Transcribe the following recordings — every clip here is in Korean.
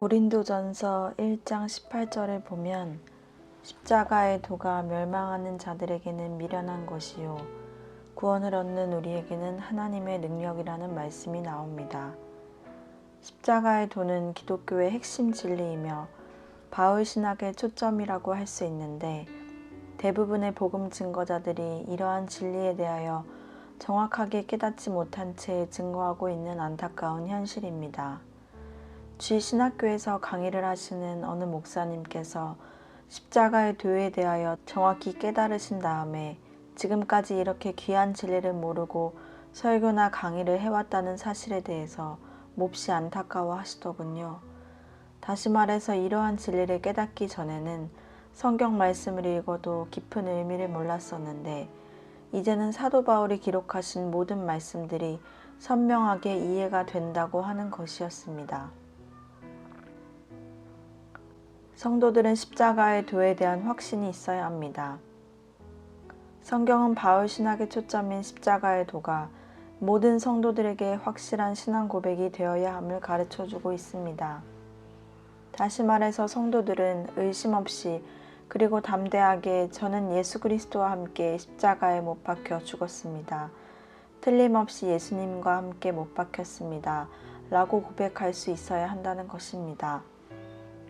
고린도전서 1장 18절을 보면 십자가의 도가 멸망하는 자들에게는 미련한 것이요 구원을 얻는 우리에게는 하나님의 능력이라는 말씀이 나옵니다. 십자가의 도는 기독교의 핵심 진리이며 바울 신학의 초점이라고 할 수 있는데, 대부분의 복음 증거자들이 이러한 진리에 대하여 정확하게 깨닫지 못한 채 증거하고 있는 안타까운 현실입니다. 신학교에서 강의를 하시는 어느 목사님께서 십자가의 도에 대하여 정확히 깨달으신 다음에 지금까지 이렇게 귀한 진리를 모르고 설교나 강의를 해왔다는 사실에 대해서 몹시 안타까워 하시더군요. 다시 말해서 이러한 진리를 깨닫기 전에는 성경 말씀을 읽어도 깊은 의미를 몰랐었는데, 이제는 사도 바울이 기록하신 모든 말씀들이 선명하게 이해가 된다고 하는 것이었습니다. 성도들은 십자가의 도에 대한 확신이 있어야 합니다. 성경은 바울 신학의 초점인 십자가의 도가 모든 성도들에게 확실한 신앙 고백이 되어야 함을 가르쳐주고 있습니다. 다시 말해서 성도들은 의심 없이 그리고 담대하게 저는 예수 그리스도와 함께 십자가에 못 박혀 죽었습니다. 틀림없이 예수님과 함께 못 박혔습니다. 라고 고백할 수 있어야 한다는 것입니다.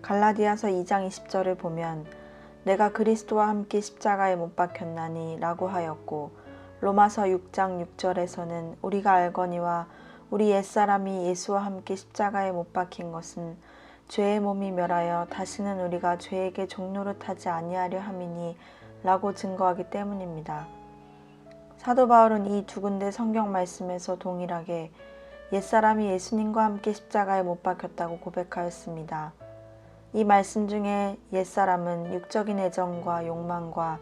갈라디아서 2장 20절을 보면 내가 그리스도와 함께 십자가에 못 박혔나니 라고 하였고, 로마서 6장 6절에서는 우리가 알거니와 우리 옛사람이 예수와 함께 십자가에 못 박힌 것은 죄의 몸이 멸하여 다시는 우리가 죄에게 종노릇하지 아니하려 함이니 라고 증거하기 때문입니다. 사도 바울은 이 두 군데 성경 말씀에서 동일하게 옛사람이 예수님과 함께 십자가에 못 박혔다고 고백하였습니다. 이 말씀 중에 옛사람은 육적인 애정과 욕망과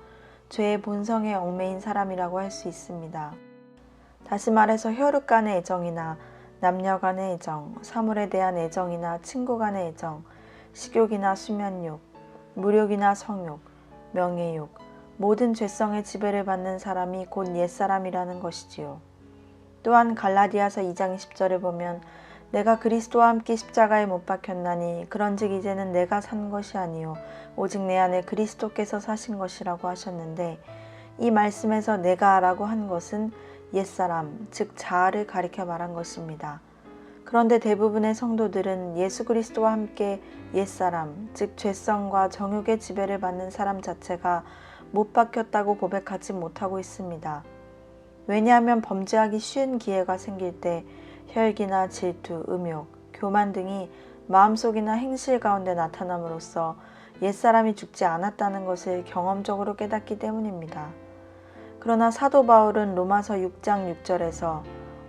죄의 본성에 얽매인 사람이라고 할 수 있습니다. 다시 말해서 혈육 간의 애정이나 남녀 간의 애정, 사물에 대한 애정이나 친구 간의 애정, 식욕이나 수면욕, 물욕이나 성욕, 명예욕, 모든 죄성의 지배를 받는 사람이 곧 옛사람이라는 것이지요. 또한 갈라디아서 2장 20절을 보면 내가 그리스도와 함께 십자가에 못 박혔나니 그런즉 이제는 내가 산 것이 아니요 오직 내 안에 그리스도께서 사신 것이라고 하셨는데, 이 말씀에서 내가라고 한 것은 옛사람, 즉 자아를 가리켜 말한 것입니다. 그런데 대부분의 성도들은 예수 그리스도와 함께 옛사람, 즉 죄성과 정욕의 지배를 받는 사람 자체가 못 박혔다고 고백하지 못하고 있습니다. 왜냐하면 범죄하기 쉬운 기회가 생길 때 혈기나 질투, 음욕, 교만 등이 마음속이나 행실 가운데 나타남으로써 옛사람이 죽지 않았다는 것을 경험적으로 깨닫기 때문입니다. 그러나 사도 바울은 로마서 6장 6절에서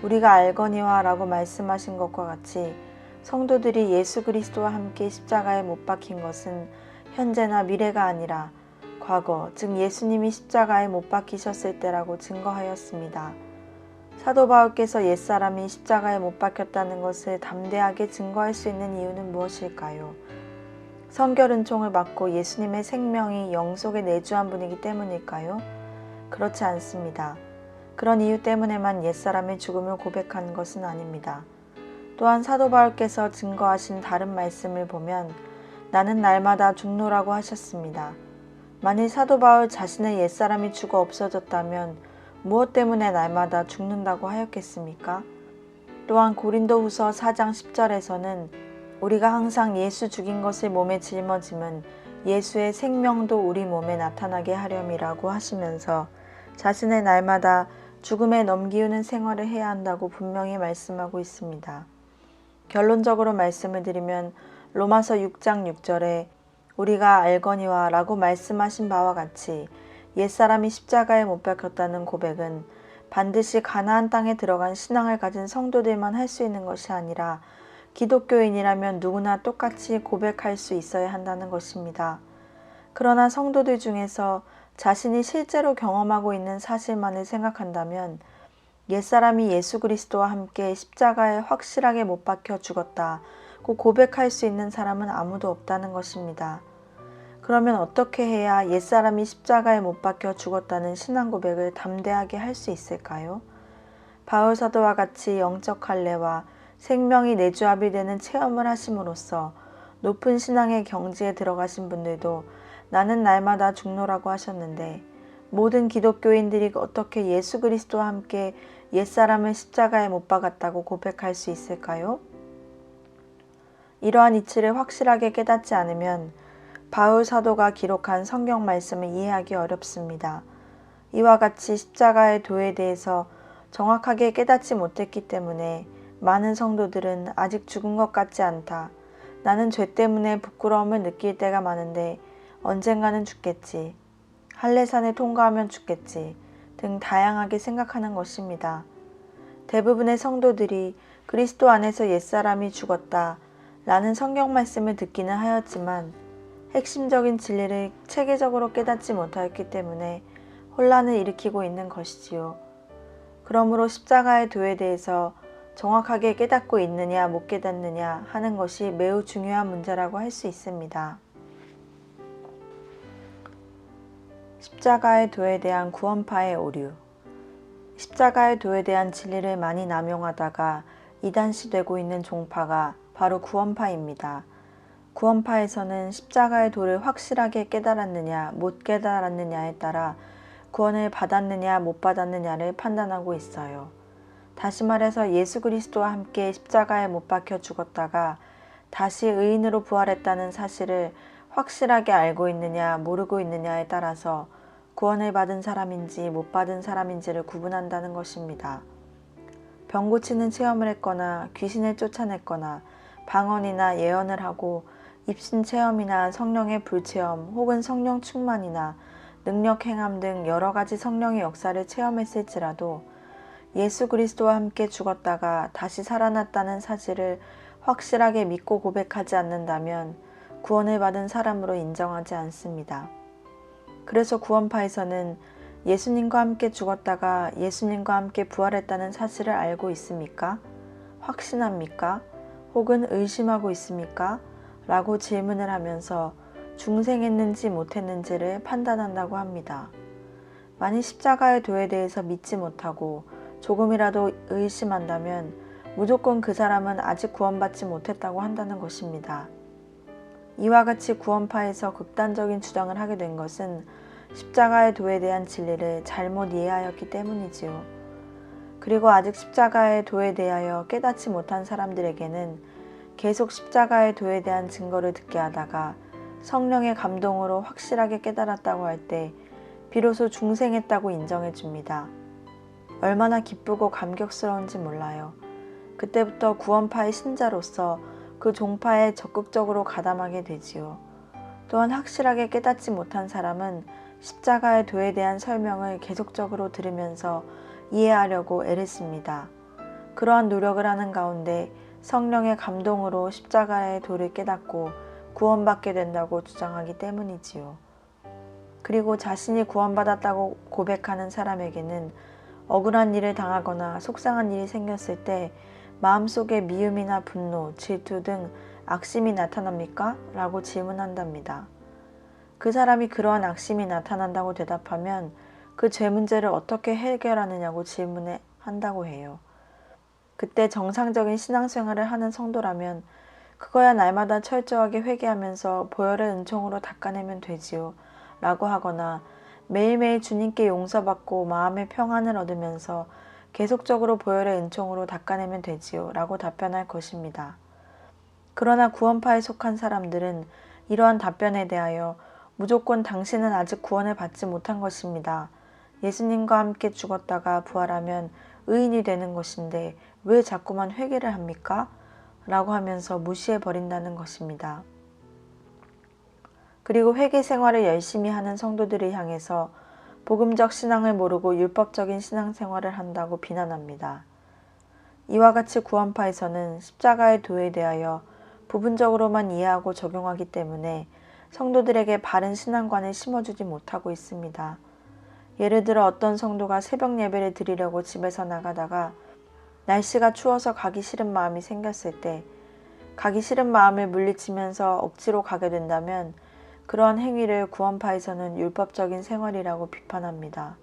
우리가 알거니와 라고 말씀하신 것과 같이 성도들이 예수 그리스도와 함께 십자가에 못 박힌 것은 현재나 미래가 아니라 과거, 즉 예수님이 십자가에 못 박히셨을 때라고 증거하였습니다. 사도 바울께서 옛사람이 십자가에 못 박혔다는 것을 담대하게 증거할 수 있는 이유는 무엇일까요? 성결 은총을 받고 예수님의 생명이 영속에 내주한 분이기 때문일까요? 그렇지 않습니다. 그런 이유 때문에만 옛사람의 죽음을 고백한 것은 아닙니다. 또한 사도 바울께서 증거하신 다른 말씀을 보면 나는 날마다 죽노라고 하셨습니다. 만일 사도 바울 자신의 옛사람이 죽어 없어졌다면 무엇 때문에 날마다 죽는다고 하였겠습니까? 또한 고린도후서 4장 10절에서는 우리가 항상 예수 죽인 것을 몸에 짊어짐은 예수의 생명도 우리 몸에 나타나게 하렴이라고 하시면서 자신의 날마다 죽음에 넘기우는 생활을 해야 한다고 분명히 말씀하고 있습니다. 결론적으로 말씀을 드리면 로마서 6장 6절에 우리가 알거니와 라고 말씀하신 바와 같이 옛사람이 십자가에 못 박혔다는 고백은 반드시 가나안 땅에 들어간 신앙을 가진 성도들만 할 수 있는 것이 아니라 기독교인이라면 누구나 똑같이 고백할 수 있어야 한다는 것입니다. 그러나 성도들 중에서 자신이 실제로 경험하고 있는 사실만을 생각한다면 옛사람이 예수 그리스도와 함께 십자가에 확실하게 못 박혀 죽었다고 고백할 수 있는 사람은 아무도 없다는 것입니다. 그러면 어떻게 해야 옛사람이 십자가에 못 박혀 죽었다는 신앙 고백을 담대하게 할 수 있을까요? 바울 사도와 같이 영적 할례와 생명이 내주합이 되는 체험을 하심으로써 높은 신앙의 경지에 들어가신 분들도 나는 날마다 죽노라고 하셨는데 모든 기독교인들이 어떻게 예수 그리스도와 함께 옛사람을 십자가에 못 박았다고 고백할 수 있을까요? 이러한 이치를 확실하게 깨닫지 않으면 바울 사도가 기록한 성경 말씀을 이해하기 어렵습니다. 이와 같이 십자가의 도에 대해서 정확하게 깨닫지 못했기 때문에 많은 성도들은 아직 죽은 것 같지 않다. 나는 죄 때문에 부끄러움을 느낄 때가 많은데 언젠가는 죽겠지. 할례산에 통과하면 죽겠지. 등 다양하게 생각하는 것입니다. 대부분의 성도들이 그리스도 안에서 옛사람이 죽었다 라는 성경 말씀을 듣기는 하였지만 핵심적인 진리를 체계적으로 깨닫지 못하였기 때문에 혼란을 일으키고 있는 것이지요. 그러므로 십자가의 도에 대해서 정확하게 깨닫고 있느냐 못 깨닫느냐 하는 것이 매우 중요한 문제라고 할 수 있습니다. 십자가의 도에 대한 구원파의 오류. 십자가의 도에 대한 진리를 많이 남용하다가 이단시 되고 있는 종파가 바로 구원파입니다. 구원파에서는 십자가의 도를 확실하게 깨달았느냐 못 깨달았느냐에 따라 구원을 받았느냐 못 받았느냐를 판단하고 있어요. 다시 말해서 예수 그리스도와 함께 십자가에 못 박혀 죽었다가 다시 의인으로 부활했다는 사실을 확실하게 알고 있느냐 모르고 있느냐에 따라서 구원을 받은 사람인지 못 받은 사람인지를 구분한다는 것입니다. 병 고치는 체험을 했거나 귀신을 쫓아냈거나 방언이나 예언을 하고 입신 체험이나 성령의 불체험 혹은 성령 충만이나 능력 행함 등 여러 가지 성령의 역사를 체험했을지라도 예수 그리스도와 함께 죽었다가 다시 살아났다는 사실을 확실하게 믿고 고백하지 않는다면 구원을 받은 사람으로 인정하지 않습니다. 그래서 구원파에서는 예수님과 함께 죽었다가 예수님과 함께 부활했다는 사실을 알고 있습니까? 확신합니까? 혹은 의심하고 있습니까? 라고 질문을 하면서 중생했는지 못했는지를 판단한다고 합니다. 만일 십자가의 도에 대해서 믿지 못하고 조금이라도 의심한다면 무조건 그 사람은 아직 구원받지 못했다고 한다는 것입니다. 이와 같이 구원파에서 극단적인 주장을 하게 된 것은 십자가의 도에 대한 진리를 잘못 이해하였기 때문이지요. 그리고 아직 십자가의 도에 대하여 깨닫지 못한 사람들에게는 계속 십자가의 도에 대한 증거를 듣게 하다가 성령의 감동으로 확실하게 깨달았다고 할 때 비로소 중생했다고 인정해 줍니다. 얼마나 기쁘고 감격스러운지 몰라요. 그때부터 구원파의 신자로서 그 종파에 적극적으로 가담하게 되지요. 또한 확실하게 깨닫지 못한 사람은 십자가의 도에 대한 설명을 계속적으로 들으면서 이해하려고 애를 씁니다. 그러한 노력을 하는 가운데 성령의 감동으로 십자가의 도를 깨닫고 구원받게 된다고 주장하기 때문이지요. 그리고 자신이 구원받았다고 고백하는 사람에게는 억울한 일을 당하거나 속상한 일이 생겼을 때 마음속에 미움이나 분노, 질투 등 악심이 나타납니까? 라고 질문한답니다. 그 사람이 그러한 악심이 나타난다고 대답하면 그 죄 문제를 어떻게 해결하느냐고 질문한다고 해요. 그때 정상적인 신앙생활을 하는 성도라면 그거야 날마다 철저하게 회개하면서 보혈의 은총으로 닦아내면 되지요 라고 하거나 매일매일 주님께 용서받고 마음의 평안을 얻으면서 계속적으로 보혈의 은총으로 닦아내면 되지요 라고 답변할 것입니다. 그러나 구원파에 속한 사람들은 이러한 답변에 대하여 무조건 당신은 아직 구원을 받지 못한 것입니다. 예수님과 함께 죽었다가 부활하면 의인이 되는 것인데 왜 자꾸만 회개를 합니까? 라고 하면서 무시해 버린다는 것입니다. 그리고 회개 생활을 열심히 하는 성도들을 향해서 복음적 신앙을 모르고 율법적인 신앙생활을 한다고 비난합니다. 이와 같이 구원파에서는 십자가의 도에 대하여 부분적으로만 이해하고 적용하기 때문에 성도들에게 바른 신앙관을 심어주지 못하고 있습니다. 예를 들어 어떤 성도가 새벽 예배를 드리려고 집에서 나가다가 날씨가 추워서 가기 싫은 마음이 생겼을 때 가기 싫은 마음을 물리치면서 억지로 가게 된다면 그러한 행위를 구원파에서는 율법적인 생활이라고 비판합니다.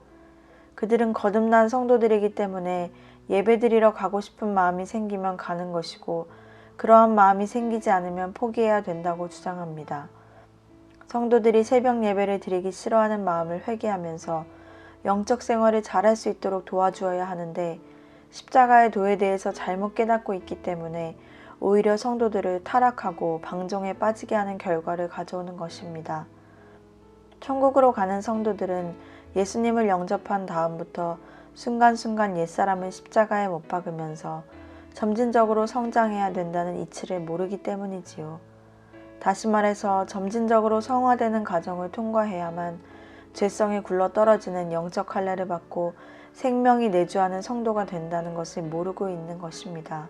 그들은 거듭난 성도들이기 때문에 예배드리러 가고 싶은 마음이 생기면 가는 것이고 그러한 마음이 생기지 않으면 포기해야 된다고 주장합니다. 성도들이 새벽 예배를 드리기 싫어하는 마음을 회개하면서 영적 생활을 잘할 수 있도록 도와주어야 하는데 십자가의 도에 대해서 잘못 깨닫고 있기 때문에 오히려 성도들을 타락하고 방종에 빠지게 하는 결과를 가져오는 것입니다. 천국으로 가는 성도들은 예수님을 영접한 다음부터 순간순간 옛사람을 십자가에 못 박으면서 점진적으로 성장해야 된다는 이치를 모르기 때문이지요. 다시 말해서 점진적으로 성화되는 과정을 통과해야만 죄성이 굴러떨어지는 영적 할례를 받고 생명이 내주하는 성도가 된다는 것을 모르고 있는 것입니다.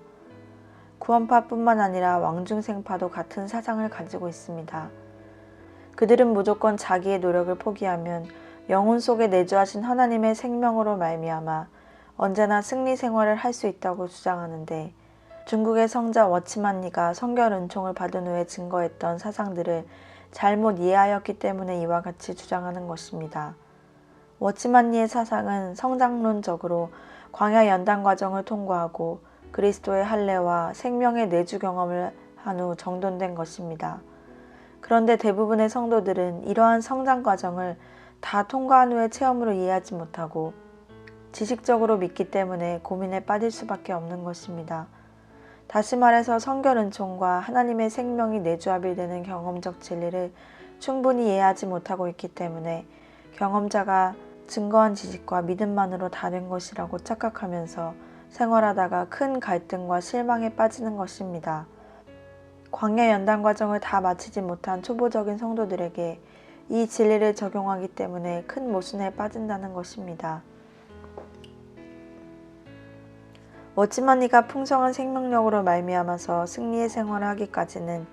구원파뿐만 아니라 왕중생파도 같은 사상을 가지고 있습니다. 그들은 무조건 자기의 노력을 포기하면 영혼 속에 내주하신 하나님의 생명으로 말미암아 언제나 승리 생활을 할 수 있다고 주장하는데, 중국의 성자 워치만니가 성결 은총을 받은 후에 증거했던 사상들을 잘못 이해하였기 때문에 이와 같이 주장하는 것입니다. 워치만니의 사상은 성장론적으로 광야 연단 과정을 통과하고 그리스도의 할례와 생명의 내주 경험을 한 후 정돈된 것입니다. 그런데 대부분의 성도들은 이러한 성장 과정을 다 통과한 후의 체험으로 이해하지 못하고 지식적으로 믿기 때문에 고민에 빠질 수밖에 없는 것입니다. 다시 말해서 성결 은총과 하나님의 생명이 내주합일되는 경험적 진리를 충분히 이해하지 못하고 있기 때문에 경험자가 증거한 지식과 믿음만으로 다 된 것이라고 착각하면서 생활하다가 큰 갈등과 실망에 빠지는 것입니다. 광야 연단 과정을 다 마치지 못한 초보적인 성도들에게 이 진리를 적용하기 때문에 큰 모순에 빠진다는 것입니다. 워치만니가 풍성한 생명력으로 말미암아서 승리의 생활을 하기까지는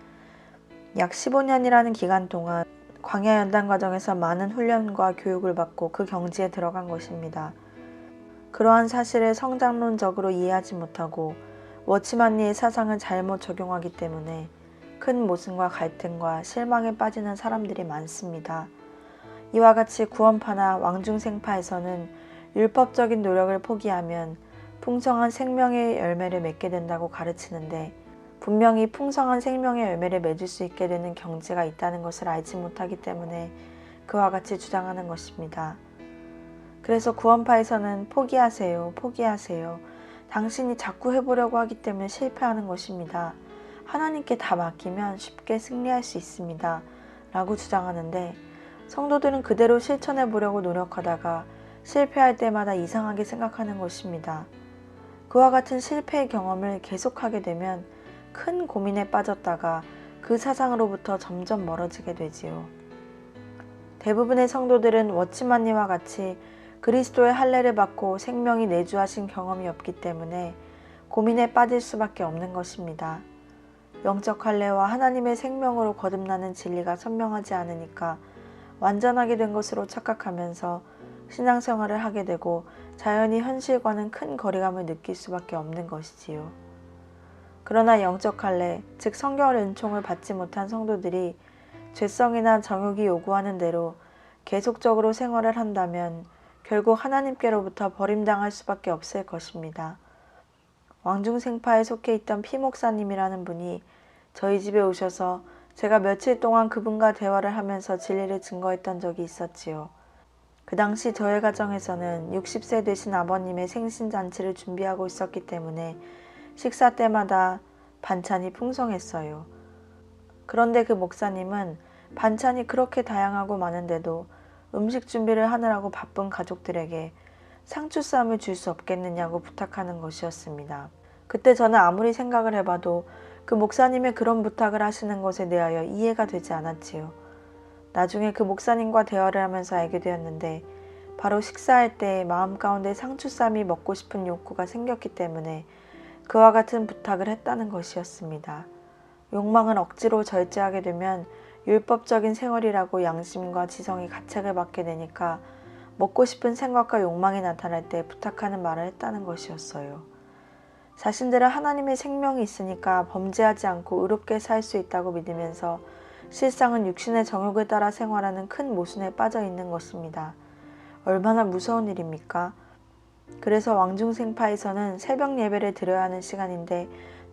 약 15년이라는 기간 동안 광야 연단 과정에서 많은 훈련과 교육을 받고 그 경지에 들어간 것입니다. 그러한 사실을 성장론적으로 이해하지 못하고 워치만니의 사상을 잘못 적용하기 때문에 큰 모순과 갈등과 실망에 빠지는 사람들이 많습니다. 이와 같이 구원파나 왕중생파에서는 율법적인 노력을 포기하면 풍성한 생명의 열매를 맺게 된다고 가르치는데, 분명히 풍성한 생명의 열매를 맺을 수 있게 되는 경지가 있다는 것을 알지 못하기 때문에 그와 같이 주장하는 것입니다. 그래서 구원파에서는 포기하세요, 포기하세요. 당신이 자꾸 해보려고 하기 때문에 실패하는 것입니다. 하나님께 다 맡기면 쉽게 승리할 수 있습니다. 라고 주장하는데, 성도들은 그대로 실천해 보려고 노력하다가 실패할 때마다 이상하게 생각하는 것입니다. 그와 같은 실패의 경험을 계속하게 되면 큰 고민에 빠졌다가 그 사상으로부터 점점 멀어지게 되지요. 대부분의 성도들은 워치만니와 같이 그리스도의 할례를 받고 생명이 내주하신 경험이 없기 때문에 고민에 빠질 수밖에 없는 것입니다. 영적 할례와 하나님의 생명으로 거듭나는 진리가 선명하지 않으니까 완전하게 된 것으로 착각하면서 신앙생활을 하게 되고 자연히 현실과는 큰 거리감을 느낄 수밖에 없는 것이지요. 그러나 영적 할례, 즉 성결 은총을 받지 못한 성도들이 죄성이나 정욕이 요구하는 대로 계속적으로 생활을 한다면 결국 하나님께로부터 버림당할 수밖에 없을 것입니다. 왕중생파에 속해 있던 피 목사님이라는 분이 저희 집에 오셔서 제가 며칠 동안 그분과 대화를 하면서 진리를 증거했던 적이 있었지요. 그 당시 저희 가정에서는 60세 되신 아버님의 생신잔치를 준비하고 있었기 때문에 식사 때마다 반찬이 풍성했어요. 그런데 그 목사님은 반찬이 그렇게 다양하고 많은데도 음식 준비를 하느라고 바쁜 가족들에게 상추쌈을 줄 수 없겠느냐고 부탁하는 것이었습니다. 그때 저는 아무리 생각을 해봐도 그 목사님의 그런 부탁을 하시는 것에 대하여 이해가 되지 않았지요. 나중에 그 목사님과 대화를 하면서 알게 되었는데, 바로 식사할 때 마음 가운데 상추쌈이 먹고 싶은 욕구가 생겼기 때문에 그와 같은 부탁을 했다는 것이었습니다. 욕망을 억지로 절제하게 되면 율법적인 생활이라고 양심과 지성이 가책을 받게 되니까 먹고 싶은 생각과 욕망이 나타날 때 부탁하는 말을 했다는 것이었어요. 자신들은 하나님의 생명이 있으니까 범죄하지 않고 의롭게 살 수 있다고 믿으면서 실상은 육신의 정욕을 따라 생활하는 큰 모순에 빠져 있는 것입니다. 얼마나 무서운 일입니까? 그래서 왕중생파에서는 새벽 예배를 드려야 하는 시간인데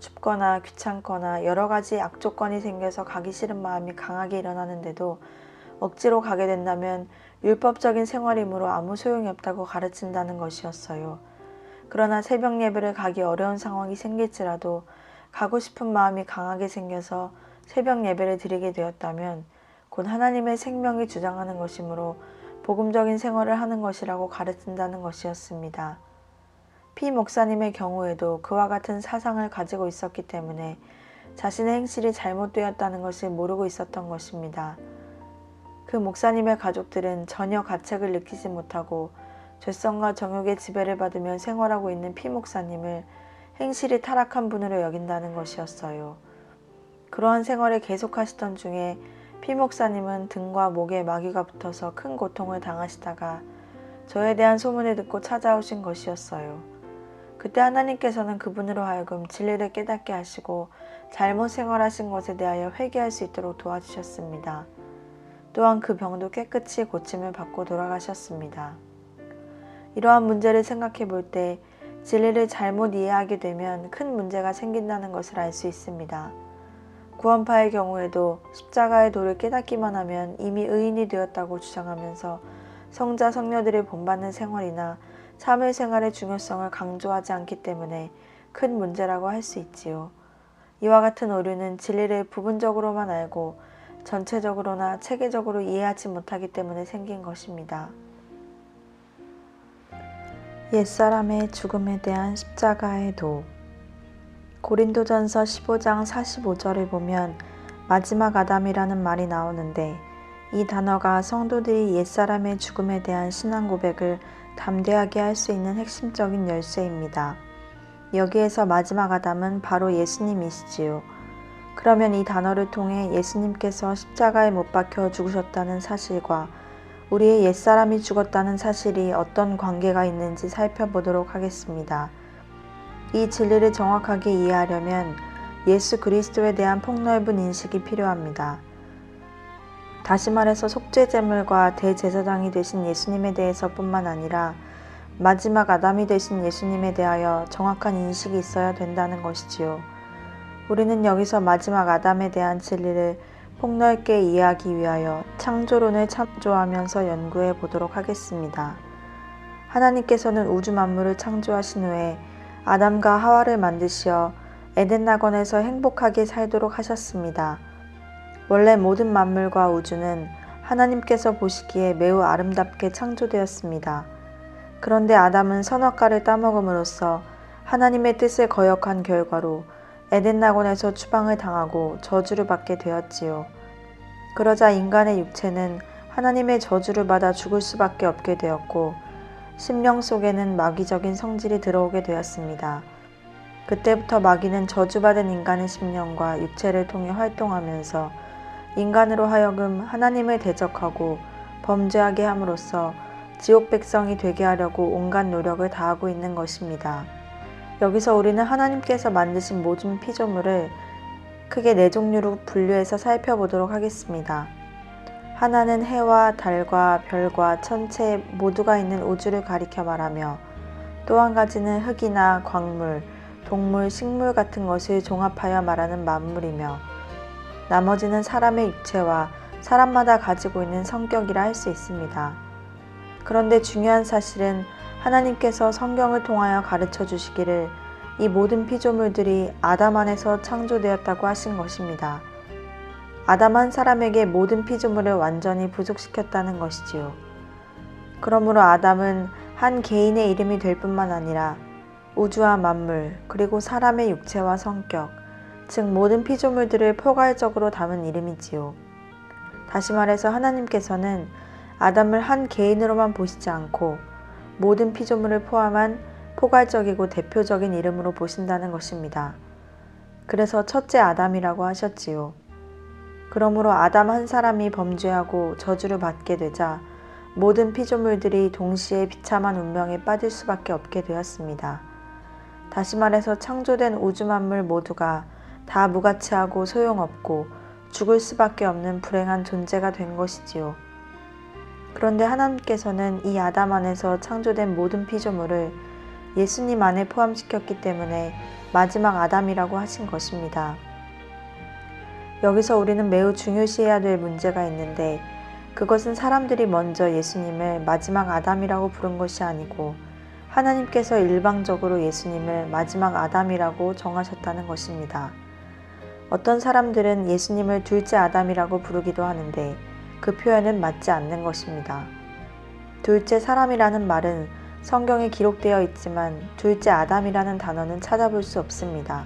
춥거나 귀찮거나 여러 가지 악조건이 생겨서 가기 싫은 마음이 강하게 일어나는데도 억지로 가게 된다면 율법적인 생활이므로 아무 소용이 없다고 가르친다는 것이었어요. 그러나 새벽 예배를 가기 어려운 상황이 생길지라도 가고 싶은 마음이 강하게 생겨서 새벽 예배를 드리게 되었다면 곧 하나님의 생명이 주장하는 것이므로 복음적인 생활을 하는 것이라고 가르친다는 것이었습니다. 피 목사님의 경우에도 그와 같은 사상을 가지고 있었기 때문에 자신의 행실이 잘못되었다는 것을 모르고 있었던 것입니다. 그 목사님의 가족들은 전혀 가책을 느끼지 못하고 죄성과 정욕의 지배를 받으며 생활하고 있는 피 목사님을 행실이 타락한 분으로 여긴다는 것이었어요. 그러한 생활을 계속하시던 중에 피 목사님은 등과 목에 마귀가 붙어서 큰 고통을 당하시다가 저에 대한 소문을 듣고 찾아오신 것이었어요. 그때 하나님께서는 그분으로 하여금 진리를 깨닫게 하시고 잘못 생활하신 것에 대하여 회개할 수 있도록 도와주셨습니다. 또한 그 병도 깨끗이 고침을 받고 돌아가셨습니다. 이러한 문제를 생각해 볼 때 진리를 잘못 이해하게 되면 큰 문제가 생긴다는 것을 알 수 있습니다. 구원파의 경우에도 십자가의 도를 깨닫기만 하면 이미 의인이 되었다고 주장하면서 성자 성녀들이 본받는 생활이나 참을 생활의 중요성을 강조하지 않기 때문에 큰 문제라고 할 수 있지요. 이와 같은 오류는 진리를 부분적으로만 알고 전체적으로나 체계적으로 이해하지 못하기 때문에 생긴 것입니다. 옛사람의 죽음에 대한 십자가의 도. 고린도전서 15장 45절을 보면 마지막 아담이라는 말이 나오는데 이 단어가 성도들이 옛사람의 죽음에 대한 신앙 고백을 담대하게 할 수 있는 핵심적인 열쇠입니다. 여기에서 마지막 아담은 바로 예수님이시지요. 그러면 이 단어를 통해 예수님께서 십자가에 못 박혀 죽으셨다는 사실과 우리의 옛사람이 죽었다는 사실이 어떤 관계가 있는지 살펴보도록 하겠습니다. 이 진리를 정확하게 이해하려면 예수 그리스도에 대한 폭넓은 인식이 필요합니다. 다시 말해서 속죄제물과 대제사장이 되신 예수님에 대해서뿐만 아니라 마지막 아담이 되신 예수님에 대하여 정확한 인식이 있어야 된다는 것이지요. 우리는 여기서 마지막 아담에 대한 진리를 폭넓게 이해하기 위하여 창조론을 참조하면서 연구해 보도록 하겠습니다. 하나님께서는 우주 만물을 창조하신 후에 아담과 하와를 만드시어 에덴 낙원에서 행복하게 살도록 하셨습니다. 원래 모든 만물과 우주는 하나님께서 보시기에 매우 아름답게 창조되었습니다. 그런데 아담은 선악과를 따먹음으로써 하나님의 뜻을 거역한 결과로 에덴 낙원에서 추방을 당하고 저주를 받게 되었지요. 그러자 인간의 육체는 하나님의 저주를 받아 죽을 수밖에 없게 되었고 심령 속에는 마귀적인 성질이 들어오게 되었습니다. 그때부터 마귀는 저주받은 인간의 심령과 육체를 통해 활동하면서 인간으로 하여금 하나님을 대적하고 범죄하게 함으로써 지옥 백성이 되게 하려고 온갖 노력을 다하고 있는 것입니다. 여기서 우리는 하나님께서 만드신 모든 피조물을 크게 네 종류로 분류해서 살펴보도록 하겠습니다. 하나는 해와 달과 별과 천체 모두가 있는 우주를 가리켜 말하며 또 한 가지는 흙이나 광물, 동물, 식물 같은 것을 종합하여 말하는 만물이며 나머지는 사람의 육체와 사람마다 가지고 있는 성격이라 할 수 있습니다. 그런데 중요한 사실은 하나님께서 성경을 통하여 가르쳐 주시기를 이 모든 피조물들이 아담 안에서 창조되었다고 하신 것입니다. 아담 한 사람에게 모든 피조물을 완전히 부족시켰다는 것이지요. 그러므로 아담은 한 개인의 이름이 될 뿐만 아니라 우주와 만물, 그리고 사람의 육체와 성격, 즉 모든 피조물들을 포괄적으로 담은 이름이지요. 다시 말해서 하나님께서는 아담을 한 개인으로만 보시지 않고 모든 피조물을 포함한 포괄적이고 대표적인 이름으로 보신다는 것입니다. 그래서 첫째 아담이라고 하셨지요. 그러므로 아담 한 사람이 범죄하고 저주를 받게 되자 모든 피조물들이 동시에 비참한 운명에 빠질 수밖에 없게 되었습니다. 다시 말해서 창조된 우주 만물 모두가 다 무가치하고 소용없고 죽을 수밖에 없는 불행한 존재가 된 것이지요. 그런데 하나님께서는 이 아담 안에서 창조된 모든 피조물을 예수님 안에 포함시켰기 때문에 마지막 아담이라고 하신 것입니다. 여기서 우리는 매우 중요시해야 될 문제가 있는데, 그것은 사람들이 먼저 예수님을 마지막 아담이라고 부른 것이 아니고 하나님께서 일방적으로 예수님을 마지막 아담이라고 정하셨다는 것입니다. 어떤 사람들은 예수님을 둘째 아담이라고 부르기도 하는데 그 표현은 맞지 않는 것입니다. 둘째 사람이라는 말은 성경에 기록되어 있지만 둘째 아담이라는 단어는 찾아볼 수 없습니다.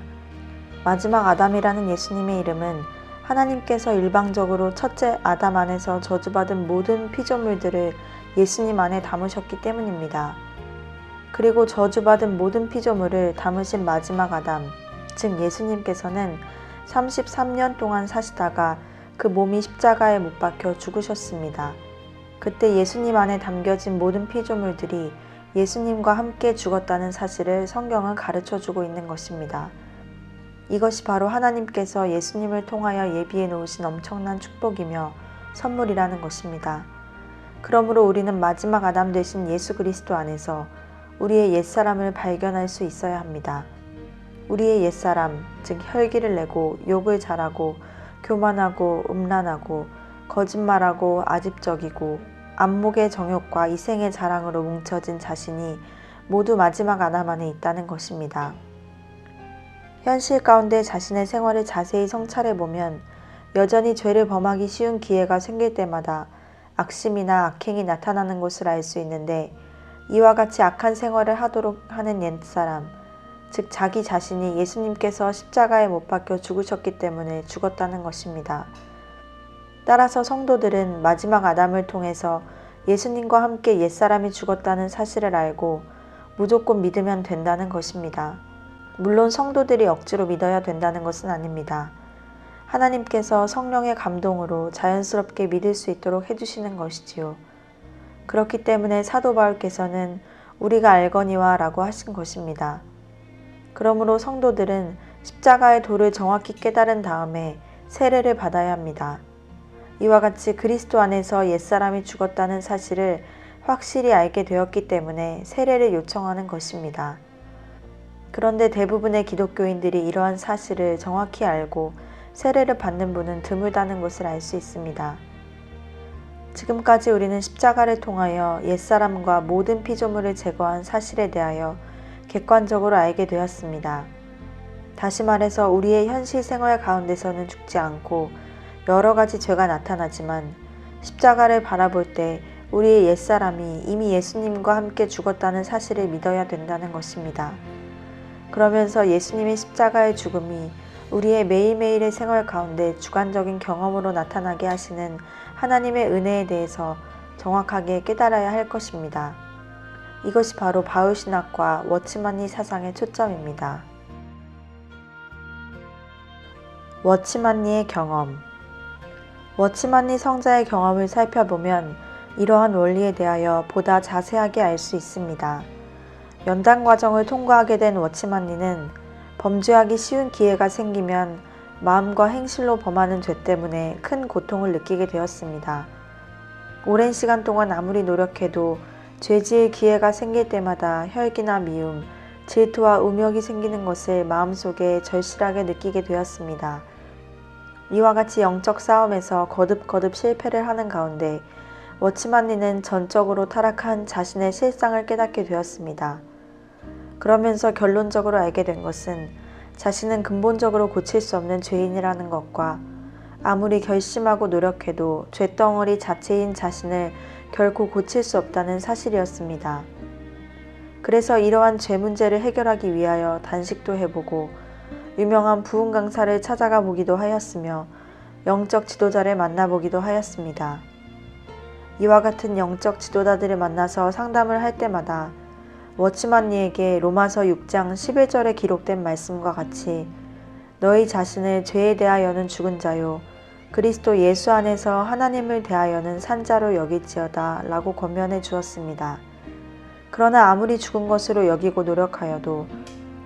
마지막 아담이라는 예수님의 이름은 하나님께서 일방적으로 첫째 아담 안에서 저주받은 모든 피조물들을 예수님 안에 담으셨기 때문입니다. 그리고 저주받은 모든 피조물을 담으신 마지막 아담, 즉 예수님께서는 33년 동안 사시다가 그 몸이 십자가에 못 박혀 죽으셨습니다. 그때 예수님 안에 담겨진 모든 피조물들이 예수님과 함께 죽었다는 사실을 성경은 가르쳐주고 있는 것입니다. 이것이 바로 하나님께서 예수님을 통하여 예비해 놓으신 엄청난 축복이며 선물이라는 것입니다. 그러므로 우리는 마지막 아담 되신 예수 그리스도 안에서 우리의 옛사람을 발견할 수 있어야 합니다. 우리의 옛사람, 즉 혈기를 내고 욕을 잘하고 교만하고 음란하고 거짓말하고 아집적이고 안목의 정욕과 이생의 자랑으로 뭉쳐진 자신이 모두 마지막 아담 안에 있다는 것입니다. 현실 가운데 자신의 생활을 자세히 성찰해보면 여전히 죄를 범하기 쉬운 기회가 생길 때마다 악심이나 악행이 나타나는 것을 알 수 있는데, 이와 같이 악한 생활을 하도록 하는 옛사람, 즉 자기 자신이 예수님께서 십자가에 못 박혀 죽으셨기 때문에 죽었다는 것입니다. 따라서 성도들은 마지막 아담을 통해서 예수님과 함께 옛사람이 죽었다는 사실을 알고 무조건 믿으면 된다는 것입니다. 물론 성도들이 억지로 믿어야 된다는 것은 아닙니다. 하나님께서 성령의 감동으로 자연스럽게 믿을 수 있도록 해주시는 것이지요. 그렇기 때문에 사도 바울께서는 우리가 알거니와 라고 하신 것입니다. 그러므로 성도들은 십자가의 도를 정확히 깨달은 다음에 세례를 받아야 합니다. 이와 같이 그리스도 안에서 옛사람이 죽었다는 사실을 확실히 알게 되었기 때문에 세례를 요청하는 것입니다. 그런데 대부분의 기독교인들이 이러한 사실을 정확히 알고 세례를 받는 분은 드물다는 것을 알 수 있습니다. 지금까지 우리는 십자가를 통하여 옛사람과 모든 피조물을 제거한 사실에 대하여 객관적으로 알게 되었습니다. 다시 말해서 우리의 현실 생활 가운데서는 죽지 않고 여러 가지 죄가 나타나지만 십자가를 바라볼 때 우리의 옛사람이 이미 예수님과 함께 죽었다는 사실을 믿어야 된다는 것입니다. 그러면서 예수님의 십자가의 죽음이 우리의 매일매일의 생활 가운데 주관적인 경험으로 나타나게 하시는 하나님의 은혜에 대해서 정확하게 깨달아야 할 것입니다. 이것이 바로 바울신학과 워치만니 사상의 초점입니다. 워치만니의 경험. 워치만니 성자의 경험을 살펴보면 이러한 원리에 대하여 보다 자세하게 알 수 있습니다. 연단 과정을 통과하게 된 워치만니는 범죄하기 쉬운 기회가 생기면 마음과 행실로 범하는 죄 때문에 큰 고통을 느끼게 되었습니다. 오랜 시간 동안 아무리 노력해도 죄 지을 기회가 생길 때마다 혈기나 미움, 질투와 음욕이 생기는 것을 마음속에 절실하게 느끼게 되었습니다. 이와 같이 영적 싸움에서 거듭거듭 실패를 하는 가운데 워치만니는 전적으로 타락한 자신의 실상을 깨닫게 되었습니다. 그러면서 결론적으로 알게 된 것은 자신은 근본적으로 고칠 수 없는 죄인이라는 것과 아무리 결심하고 노력해도 죄덩어리 자체인 자신을 결코 고칠 수 없다는 사실이었습니다. 그래서 이러한 죄 문제를 해결하기 위하여 단식도 해보고 유명한 부흥 강사를 찾아가 보기도 하였으며 영적 지도자를 만나보기도 하였습니다. 이와 같은 영적 지도자들을 만나서 상담을 할 때마다 워치만니에게 로마서 6장 11절에 기록된 말씀과 같이 너희 자신을 죄에 대하여는 죽은 자요 그리스도 예수 안에서 하나님을 대하여는 산 자로 여길지어다 라고 권면해 주었습니다. 그러나 아무리 죽은 것으로 여기고 노력하여도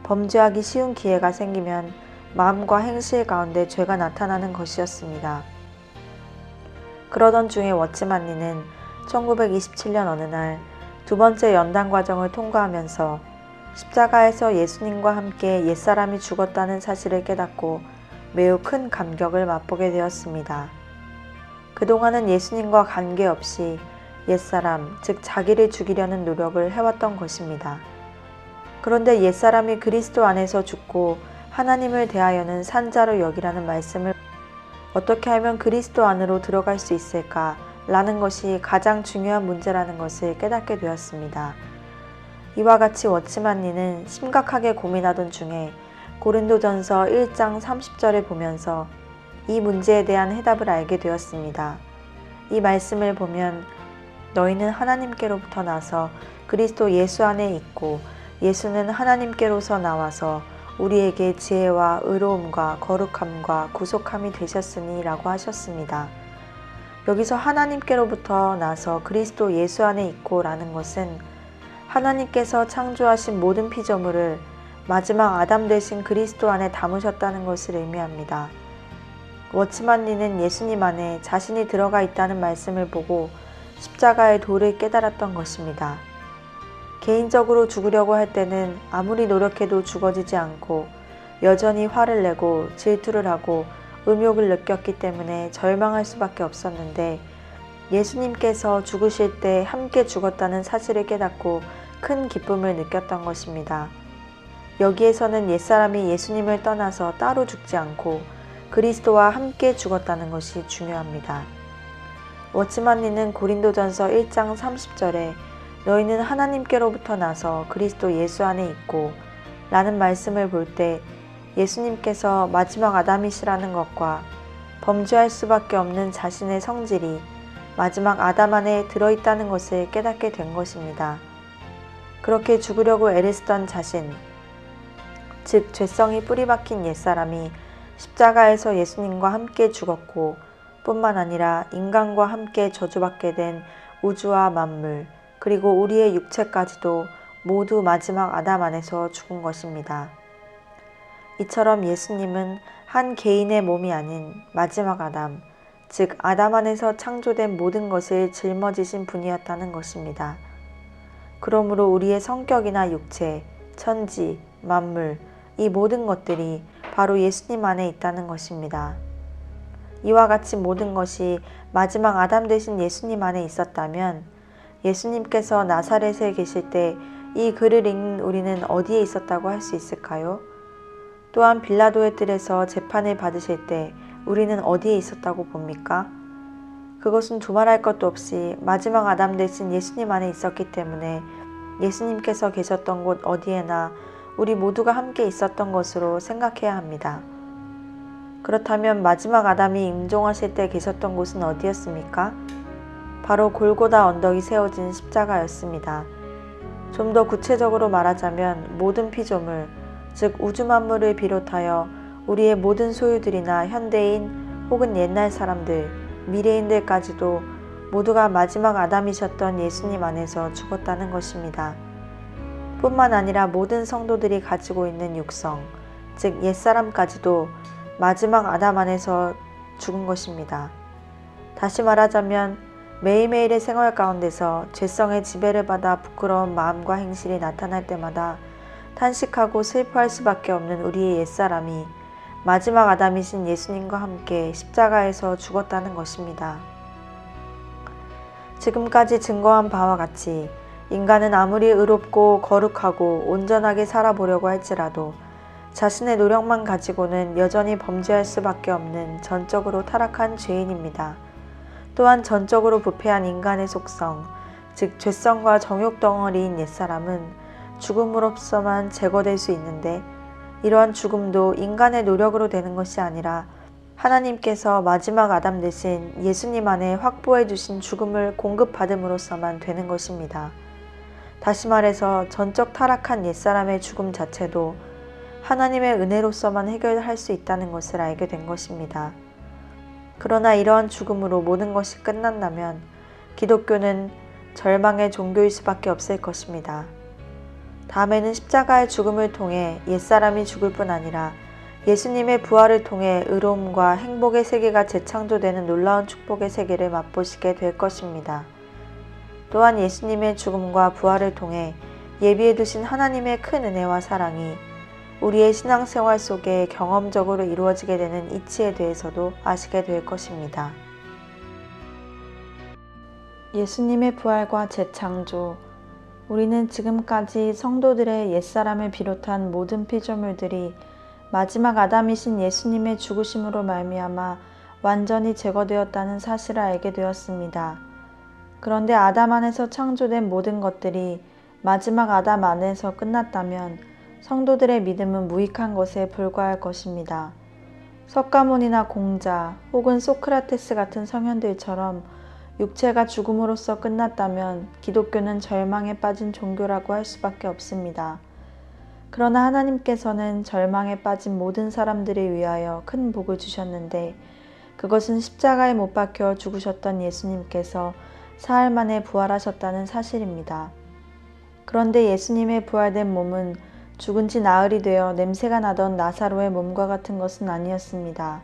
범죄하기 쉬운 기회가 생기면 마음과 행실 가운데 죄가 나타나는 것이었습니다. 그러던 중에 워치만니는 1927년 어느 날 두 번째 연단 과정을 통과하면서 십자가에서 예수님과 함께 옛사람이 죽었다는 사실을 깨닫고 매우 큰 감격을 맛보게 되었습니다. 그동안은 예수님과 관계없이 옛사람, 즉 자기를 죽이려는 노력을 해왔던 것입니다. 그런데 옛사람이 그리스도 안에서 죽고 하나님을 대하여는 산자로 여기라는 말씀을 어떻게 하면 그리스도 안으로 들어갈 수 있을까? 라는 것이 가장 중요한 문제라는 것을 깨닫게 되었습니다. 이와 같이 워치만니는 심각하게 고민하던 중에 고린도전서 1장 30절을 보면서 이 문제에 대한 해답을 알게 되었습니다. 이 말씀을 보면 너희는 하나님께로부터 나서 그리스도 예수 안에 있고 예수는 하나님께로서 나와서 우리에게 지혜와 의로움과 거룩함과 구속함이 되셨으니 라고 하셨습니다. 여기서 하나님께로부터 나서 그리스도 예수 안에 있고 라는 것은 하나님께서 창조하신 모든 피조물을 마지막 아담 되신 그리스도 안에 담으셨다는 것을 의미합니다. 워치만니는 예수님 안에 자신이 들어가 있다는 말씀을 보고 십자가의 도를 깨달았던 것입니다. 개인적으로 죽으려고 할 때는 아무리 노력해도 죽어지지 않고 여전히 화를 내고 질투를 하고 음욕을 느꼈기 때문에 절망할 수밖에 없었는데 예수님께서 죽으실 때 함께 죽었다는 사실을 깨닫고 큰 기쁨을 느꼈던 것입니다. 여기에서는 옛사람이 예수님을 떠나서 따로 죽지 않고 그리스도와 함께 죽었다는 것이 중요합니다. 워치만니는 고린도전서 1장 30절에 너희는 하나님께로부터 나서 그리스도 예수 안에 있고 라는 말씀을 볼 때 예수님께서 마지막 아담이시라는 것과 범죄할 수밖에 없는 자신의 성질이 마지막 아담 안에 들어있다는 것을 깨닫게 된 것입니다. 그렇게 죽으려고 애를 쓰던 자신, 즉 죄성이 뿌리박힌 옛사람이 십자가에서 예수님과 함께 죽었고 뿐만 아니라 인간과 함께 저주받게 된 우주와 만물, 그리고 우리의 육체까지도 모두 마지막 아담 안에서 죽은 것입니다. 이처럼 예수님은 한 개인의 몸이 아닌 마지막 아담, 즉 아담 안에서 창조된 모든 것을 짊어지신 분이었다는 것입니다. 그러므로 우리의 성격이나 육체, 천지, 만물, 이 모든 것들이 바로 예수님 안에 있다는 것입니다. 이와 같이 모든 것이 마지막 아담 되신 예수님 안에 있었다면 예수님께서 나사렛에 계실 때 이 글을 읽는 우리는 어디에 있었다고 할 수 있을까요? 또한 빌라도의 뜰에서 재판을 받으실 때 우리는 어디에 있었다고 봅니까? 그것은 두말할 것도 없이 마지막 아담 되신 예수님 안에 있었기 때문에 예수님께서 계셨던 곳 어디에나 우리 모두가 함께 있었던 것으로 생각해야 합니다. 그렇다면 마지막 아담이 임종하실 때 계셨던 곳은 어디였습니까? 바로 골고다 언덕이 세워진 십자가였습니다. 좀 더 구체적으로 말하자면 모든 피조물, 즉 우주 만물을 비롯하여 우리의 모든 소유들이나 현대인 혹은 옛날 사람들, 미래인들까지도 모두가 마지막 아담이셨던 예수님 안에서 죽었다는 것입니다. 뿐만 아니라 모든 성도들이 가지고 있는 육성, 즉 옛사람까지도 마지막 아담 안에서 죽은 것입니다. 다시 말하자면 매일매일의 생활 가운데서 죄성의 지배를 받아 부끄러운 마음과 행실이 나타날 때마다 탄식하고 슬퍼할 수밖에 없는 우리의 옛사람이 마지막 아담이신 예수님과 함께 십자가에서 죽었다는 것입니다. 지금까지 증거한 바와 같이 인간은 아무리 의롭고 거룩하고 온전하게 살아보려고 할지라도 자신의 노력만 가지고는 여전히 범죄할 수밖에 없는 전적으로 타락한 죄인입니다. 또한 전적으로 부패한 인간의 속성, 즉 죄성과 정욕 덩어리인 옛사람은 죽음으로서만 제거될 수 있는데 이러한 죽음도 인간의 노력으로 되는 것이 아니라 하나님께서 마지막 아담 대신 예수님 안에 확보해 주신 죽음을 공급받음으로써만 되는 것입니다. 다시 말해서 전적 타락한 옛사람의 죽음 자체도 하나님의 은혜로서만 해결할 수 있다는 것을 알게 된 것입니다. 그러나 이러한 죽음으로 모든 것이 끝난다면 기독교는 절망의 종교일 수밖에 없을 것입니다. 다음에는 십자가의 죽음을 통해 옛사람이 죽을 뿐 아니라 예수님의 부활을 통해 의로움과 행복의 세계가 재창조되는 놀라운 축복의 세계를 맛보시게 될 것입니다. 또한 예수님의 죽음과 부활을 통해 예비해 두신 하나님의 큰 은혜와 사랑이 우리의 신앙생활 속에 경험적으로 이루어지게 되는 이치에 대해서도 아시게 될 것입니다. 예수님의 부활과 재창조. 우리는 지금까지 성도들의 옛사람을 비롯한 모든 피조물들이 마지막 아담이신 예수님의 죽으심으로 말미암아 완전히 제거되었다는 사실을 알게 되었습니다. 그런데 아담 안에서 창조된 모든 것들이 마지막 아담 안에서 끝났다면 성도들의 믿음은 무익한 것에 불과할 것입니다. 석가모니나 공자 혹은 소크라테스 같은 성현들처럼 육체가 죽음으로써 끝났다면 기독교는 절망에 빠진 종교라고 할 수밖에 없습니다. 그러나 하나님께서는 절망에 빠진 모든 사람들을 위하여 큰 복을 주셨는데 그것은 십자가에 못 박혀 죽으셨던 예수님께서 사흘 만에 부활하셨다는 사실입니다. 그런데 예수님의 부활된 몸은 죽은 지 나흘이 되어 냄새가 나던 나사로의 몸과 같은 것은 아니었습니다.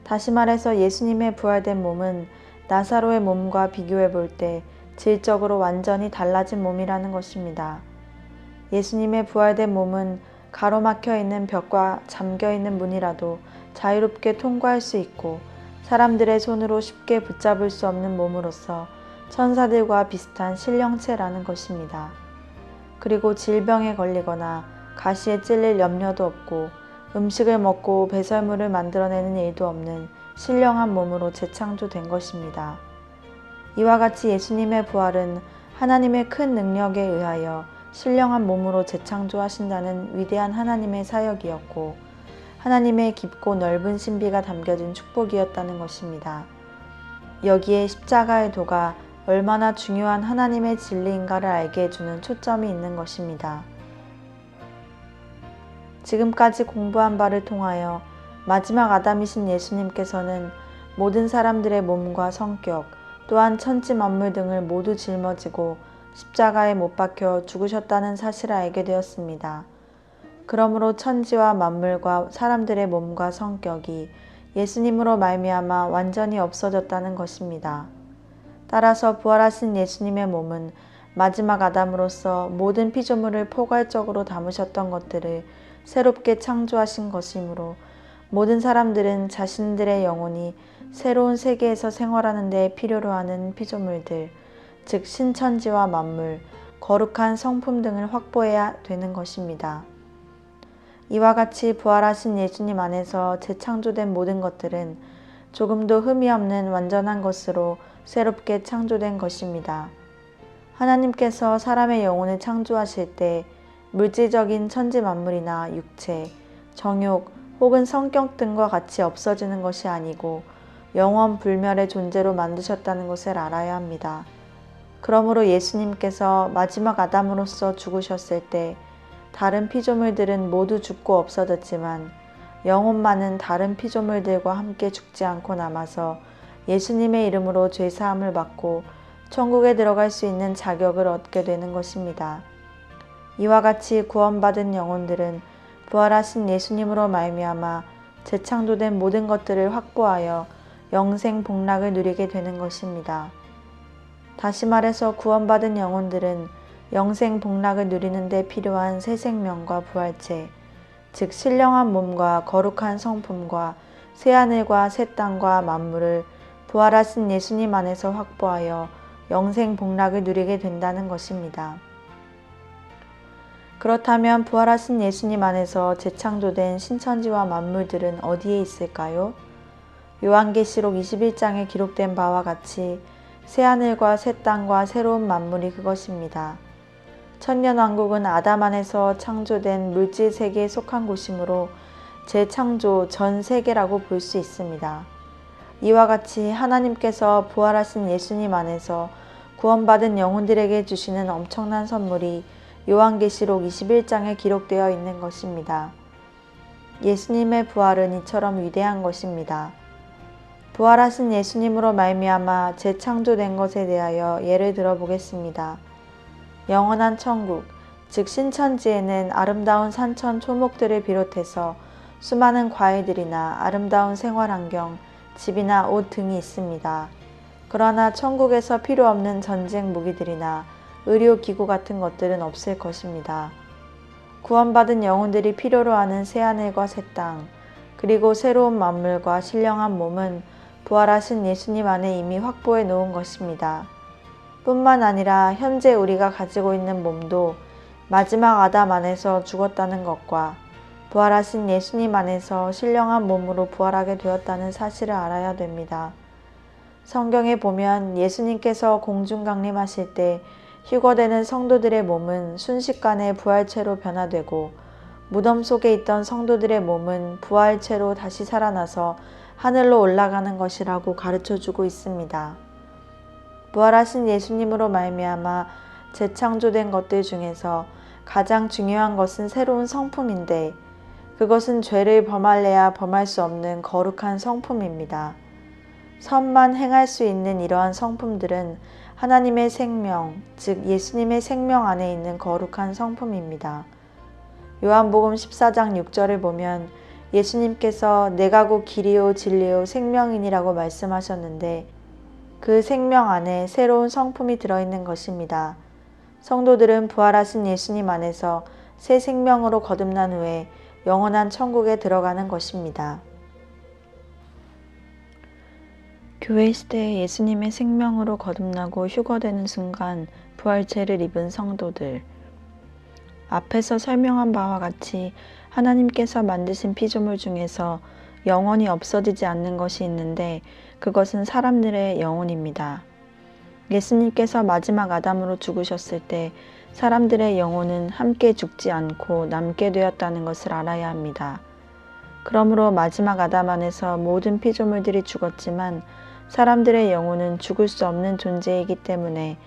다시 말해서 예수님의 부활된 몸은 나사로의 몸과 비교해 볼 때 질적으로 완전히 달라진 몸이라는 것입니다. 예수님의 부활된 몸은 가로막혀 있는 벽과 잠겨 있는 문이라도 자유롭게 통과할 수 있고 사람들의 손으로 쉽게 붙잡을 수 없는 몸으로서 천사들과 비슷한 신령체라는 것입니다. 그리고 질병에 걸리거나 가시에 찔릴 염려도 없고 음식을 먹고 배설물을 만들어내는 일도 없는 신령한 몸으로 재창조된 것입니다. 이와 같이 예수님의 부활은 하나님의 큰 능력에 의하여 신령한 몸으로 재창조하신다는 위대한 하나님의 사역이었고 하나님의 깊고 넓은 신비가 담겨진 축복이었다는 것입니다. 여기에 십자가의 도가 얼마나 중요한 하나님의 진리인가를 알게 해주는 초점이 있는 것입니다. 지금까지 공부한 바를 통하여 마지막 아담이신 예수님께서는 모든 사람들의 몸과 성격, 또한 천지 만물 등을 모두 짊어지고 십자가에 못 박혀 죽으셨다는 사실을 알게 되었습니다. 그러므로 천지와 만물과 사람들의 몸과 성격이 예수님으로 말미암아 완전히 없어졌다는 것입니다. 따라서 부활하신 예수님의 몸은 마지막 아담으로서 모든 피조물을 포괄적으로 담으셨던 것들을 새롭게 창조하신 것이므로 모든 사람들은 자신들의 영혼이 새로운 세계에서 생활하는 데 필요로 하는 피조물들, 즉 신천지와 만물, 거룩한 성품 등을 확보해야 되는 것입니다. 이와 같이 부활하신 예수님 안에서 재창조된 모든 것들은 조금도 흠이 없는 완전한 것으로 새롭게 창조된 것입니다. 하나님께서 사람의 영혼을 창조하실 때 물질적인 천지 만물이나 육체, 정욕 혹은 성격 등과 같이 없어지는 것이 아니고 영원 불멸의 존재로 만드셨다는 것을 알아야 합니다. 그러므로 예수님께서 마지막 아담으로서 죽으셨을 때 다른 피조물들은 모두 죽고 없어졌지만 영혼만은 다른 피조물들과 함께 죽지 않고 남아서 예수님의 이름으로 죄사함을 받고 천국에 들어갈 수 있는 자격을 얻게 되는 것입니다. 이와 같이 구원받은 영혼들은 부활하신 예수님으로 말미암아 재창조된 모든 것들을 확보하여 영생 복락을 누리게 되는 것입니다. 다시 말해서 구원받은 영혼들은 영생 복락을 누리는 데 필요한 새 생명과 부활체, 즉 신령한 몸과 거룩한 성품과 새 하늘과 새 땅과 만물을 부활하신 예수님 안에서 확보하여 영생 복락을 누리게 된다는 것입니다. 그렇다면 부활하신 예수님 안에서 재창조된 신천지와 만물들은 어디에 있을까요? 요한계시록 21장에 기록된 바와 같이 새하늘과 새 땅과 새로운 만물이 그것입니다. 천년왕국은 아담 안에서 창조된 물질 세계에 속한 곳이므로 재창조 전 세계라고 볼 수 있습니다. 이와 같이 하나님께서 부활하신 예수님 안에서 구원받은 영혼들에게 주시는 엄청난 선물이 요한계시록 21장에 기록되어 있는 것입니다. 예수님의 부활은 이처럼 위대한 것입니다. 부활하신 예수님으로 말미암아 재창조된 것에 대하여 예를 들어보겠습니다. 영원한 천국, 즉 신천지에는 아름다운 산천 초목들을 비롯해서 수많은 과일들이나 아름다운 생활환경, 집이나 옷 등이 있습니다. 그러나 천국에서 필요 없는 전쟁 무기들이나 의료기구 같은 것들은 없을 것입니다. 구원받은 영혼들이 필요로 하는 새하늘과 새 땅, 그리고 새로운 만물과 신령한 몸은 부활하신 예수님 안에 이미 확보해 놓은 것입니다. 뿐만 아니라 현재 우리가 가지고 있는 몸도 마지막 아담 안에서 죽었다는 것과 부활하신 예수님 안에서 신령한 몸으로 부활하게 되었다는 사실을 알아야 됩니다. 성경에 보면 예수님께서 공중 강림하실 때 휴거되는 성도들의 몸은 순식간에 부활체로 변화되고 무덤 속에 있던 성도들의 몸은 부활체로 다시 살아나서 하늘로 올라가는 것이라고 가르쳐주고 있습니다. 부활하신 예수님으로 말미암아 재창조된 것들 중에서 가장 중요한 것은 새로운 성품인데 그것은 죄를 범할래야 범할 수 없는 거룩한 성품입니다. 선만 행할 수 있는 이러한 성품들은 하나님의 생명, 즉 예수님의 생명 안에 있는 거룩한 성품입니다. 요한복음 14장 6절을 보면 예수님께서 내가 곧 길이요 진리요 생명이니라고 말씀하셨는데 그 생명 안에 새로운 성품이 들어있는 것입니다. 성도들은 부활하신 예수님 안에서 새 생명으로 거듭난 후에 영원한 천국에 들어가는 것입니다. 교회 시대에 예수님의 생명으로 거듭나고 휴거되는 순간 부활체를 입은 성도들. 앞에서 설명한 바와 같이 하나님께서 만드신 피조물 중에서 영원히 없어지지 않는 것이 있는데 그것은 사람들의 영혼입니다. 예수님께서 마지막 아담으로 죽으셨을 때 사람들의 영혼은 함께 죽지 않고 남게 되었다는 것을 알아야 합니다. 그러므로 마지막 아담 안에서 모든 피조물들이 죽었지만 사람들의 영혼은 죽을 수 없는 존재이기 때문에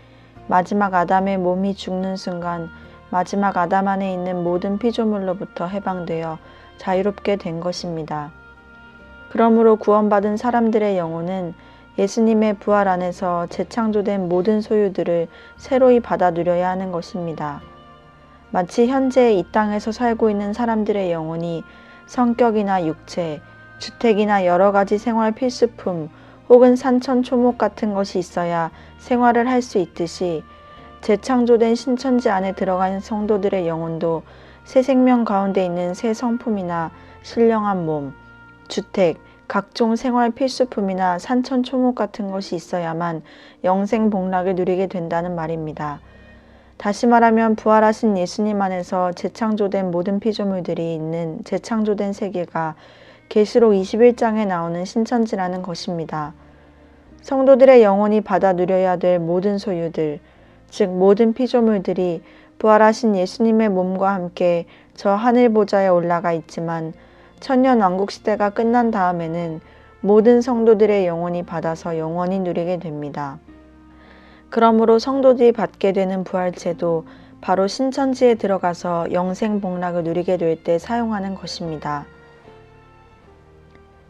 마지막 아담의 몸이 죽는 순간 마지막 아담 안에 있는 모든 피조물로부터 해방되어 자유롭게 된 것입니다. 그러므로 구원받은 사람들의 영혼은 예수님의 부활 안에서 재창조된 모든 소유들을 새로이 받아 누려야 하는 것입니다. 마치 현재 이 땅에서 살고 있는 사람들의 영혼이 성격이나 육체, 주택이나 여러 가지 생활 필수품 혹은 산천 초목 같은 것이 있어야 생활을 할 수 있듯이 재창조된 신천지 안에 들어간 성도들의 영혼도 새 생명 가운데 있는 새 성품이나 신령한 몸, 주택, 각종 생활 필수품이나 산천 초목 같은 것이 있어야만 영생 복락을 누리게 된다는 말입니다. 다시 말하면 부활하신 예수님 안에서 재창조된 모든 피조물들이 있는 재창조된 세계가 계시록 21장에 나오는 신천지라는 것입니다. 성도들의 영혼이 받아 누려야 될 모든 소유들, 즉 모든 피조물들이 부활하신 예수님의 몸과 함께 저 하늘 보좌에 올라가 있지만 천년왕국 시대가 끝난 다음에는 모든 성도들의 영혼이 받아서 영원히 누리게 됩니다. 그러므로 성도들이 받게 되는 부활체도 바로 신천지에 들어가서 영생 복락을 누리게 될 때 사용하는 것입니다.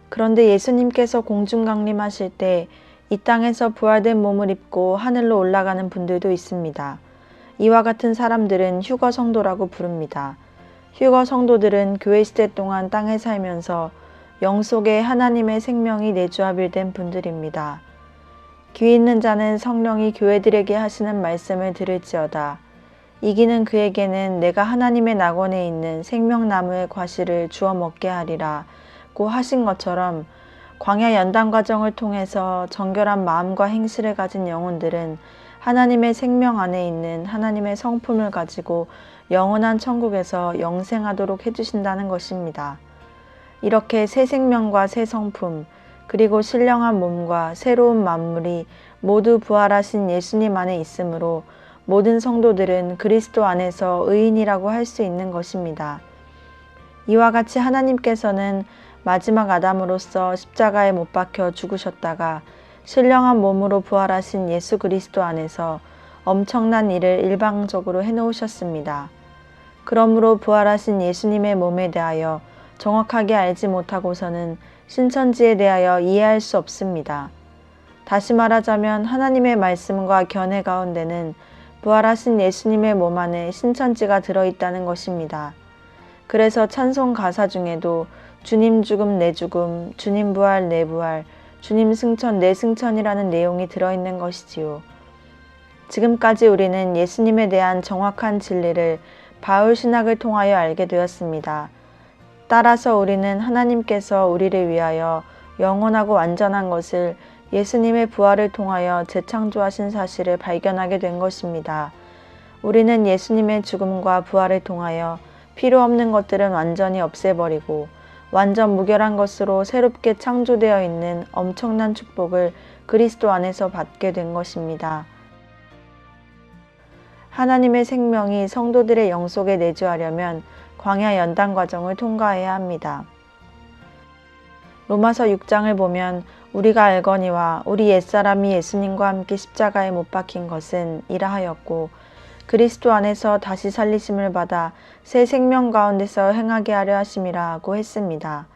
그런데 예수님께서 공중 강림하실 때 이 땅에서 부활된 몸을 입고 하늘로 올라가는 분들도 있습니다. 이와 같은 사람들은 휴거 성도라고 부릅니다. 휴거 성도들은 교회 시대 동안 땅에 살면서 영 속에 하나님의 생명이 내주합일된 분들입니다. 귀 있는 자는 성령이 교회들에게 하시는 말씀을 들을지어다. 이기는 그에게는 내가 하나님의 낙원에 있는 생명나무의 과실을 주어 먹게 하리라고 하신 것처럼 광야 연단 과정을 통해서 정결한 마음과 행실을 가진 영혼들은 하나님의 생명 안에 있는 하나님의 성품을 가지고 영원한 천국에서 영생하도록 해주신다는 것입니다. 이렇게 새 생명과 새 성품, 그리고 신령한 몸과 새로운 만물이 모두 부활하신 예수님 안에 있으므로 모든 성도들은 그리스도 안에서 의인이라고 할 수 있는 것입니다. 이와 같이 하나님께서는 마지막 아담으로서 십자가에 못 박혀 죽으셨다가 신령한 몸으로 부활하신 예수 그리스도 안에서 엄청난 일을 일방적으로 해놓으셨습니다. 그러므로 부활하신 예수님의 몸에 대하여 정확하게 알지 못하고서는 신천지에 대하여 이해할 수 없습니다. 다시 말하자면 하나님의 말씀과 견해 가운데는 부활하신 예수님의 몸 안에 신천지가 들어있다는 것입니다. 그래서 찬송 가사 중에도 주님 죽음 내 죽음, 주님 부활 내 부활, 주님 승천 내 승천이라는 내용이 들어있는 것이지요. 지금까지 우리는 예수님에 대한 정확한 진리를 바울 신학을 통하여 알게 되었습니다. 따라서 우리는 하나님께서 우리를 위하여 영원하고 완전한 것을 예수님의 부활을 통하여 재창조하신 사실을 발견하게 된 것입니다. 우리는 예수님의 죽음과 부활을 통하여 필요 없는 것들은 완전히 없애버리고 완전 무결한 것으로 새롭게 창조되어 있는 엄청난 축복을 그리스도 안에서 받게 된 것입니다. 하나님의 생명이 성도들의 영 속에 내주하려면 광야 연단 과정을 통과해야 합니다. 로마서 6장을 보면 우리가 알거니와 우리 옛사람이 예수님과 함께 십자가에 못 박힌 것은 이러하였고 그리스도 안에서 다시 살리심을 받아 새 생명 가운데서 행하게 하려 하심이라고 했습니다.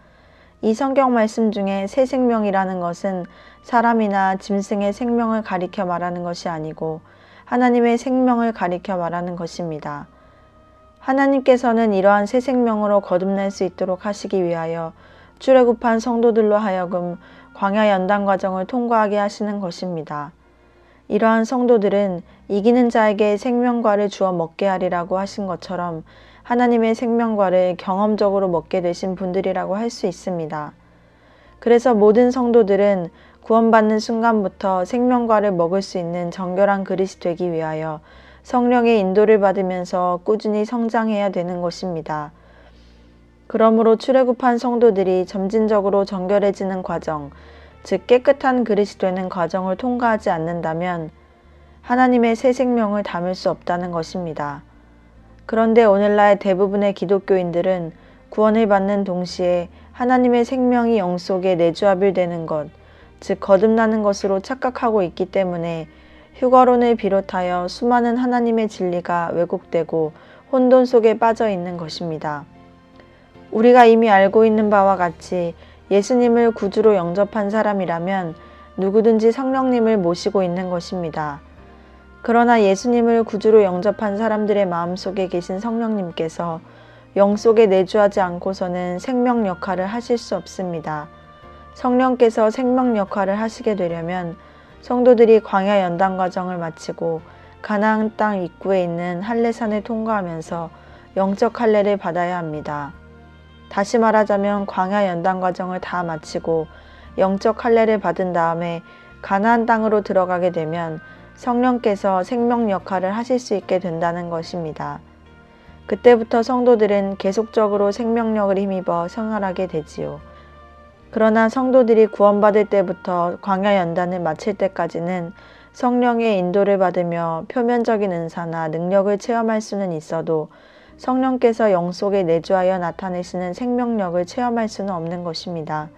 이 성경 말씀 중에 새 생명이라는 것은 사람이나 짐승의 생명을 가리켜 말하는 것이 아니고 하나님의 생명을 가리켜 말하는 것입니다. 하나님께서는 이러한 새 생명으로 거듭날 수 있도록 하시기 위하여 출애굽한 성도들로 하여금 광야 연단 과정을 통과하게 하시는 것입니다. 이러한 성도들은 이기는 자에게 생명과를 주어 먹게 하리라고 하신 것처럼 하나님의 생명과를 경험적으로 먹게 되신 분들이라고 할 수 있습니다. 그래서 모든 성도들은 구원받는 순간부터 생명과를 먹을 수 있는 정결한 그릇이 되기 위하여 성령의 인도를 받으면서 꾸준히 성장해야 되는 것입니다. 그러므로 출애굽한 성도들이 점진적으로 정결해지는 과정, 즉 깨끗한 그릇이 되는 과정을 통과하지 않는다면 하나님의 새 생명을 담을 수 없다는 것입니다. 그런데 오늘날 대부분의 기독교인들은 구원을 받는 동시에 하나님의 생명이 영 속에 내주합일되는 것, 즉 거듭나는 것으로 착각하고 있기 때문에 휴거론을 비롯하여 수많은 하나님의 진리가 왜곡되고 혼돈 속에 빠져 있는 것입니다. 우리가 이미 알고 있는 바와 같이 예수님을 구주로 영접한 사람이라면 누구든지 성령님을 모시고 있는 것입니다. 그러나 예수님을 구주로 영접한 사람들의 마음속에 계신 성령님께서 영 속에 내주하지 않고서는 생명 역할을 하실 수 없습니다. 성령께서 생명 역할을 하시게 되려면 성도들이 광야 연단 과정을 마치고 가나안 땅 입구에 있는 할례산을 통과하면서 영적 할례를 받아야 합니다. 다시 말하자면 광야 연단 과정을 다 마치고 영적 할례를 받은 다음에 가나안 땅으로 들어가게 되면 성령께서 생명 역할을 하실 수 있게 된다는 것입니다. 그때부터 성도들은 계속적으로 생명력을 힘입어 생활하게 되지요. 그러나 성도들이 구원받을 때부터 광야 연단을 마칠 때까지는 성령의 인도를 받으며 표면적인 은사나 능력을 체험할 수는 있어도 성령께서 영 속에 내주하여 나타내시는 생명력을 체험할 수는 없는 것입니다.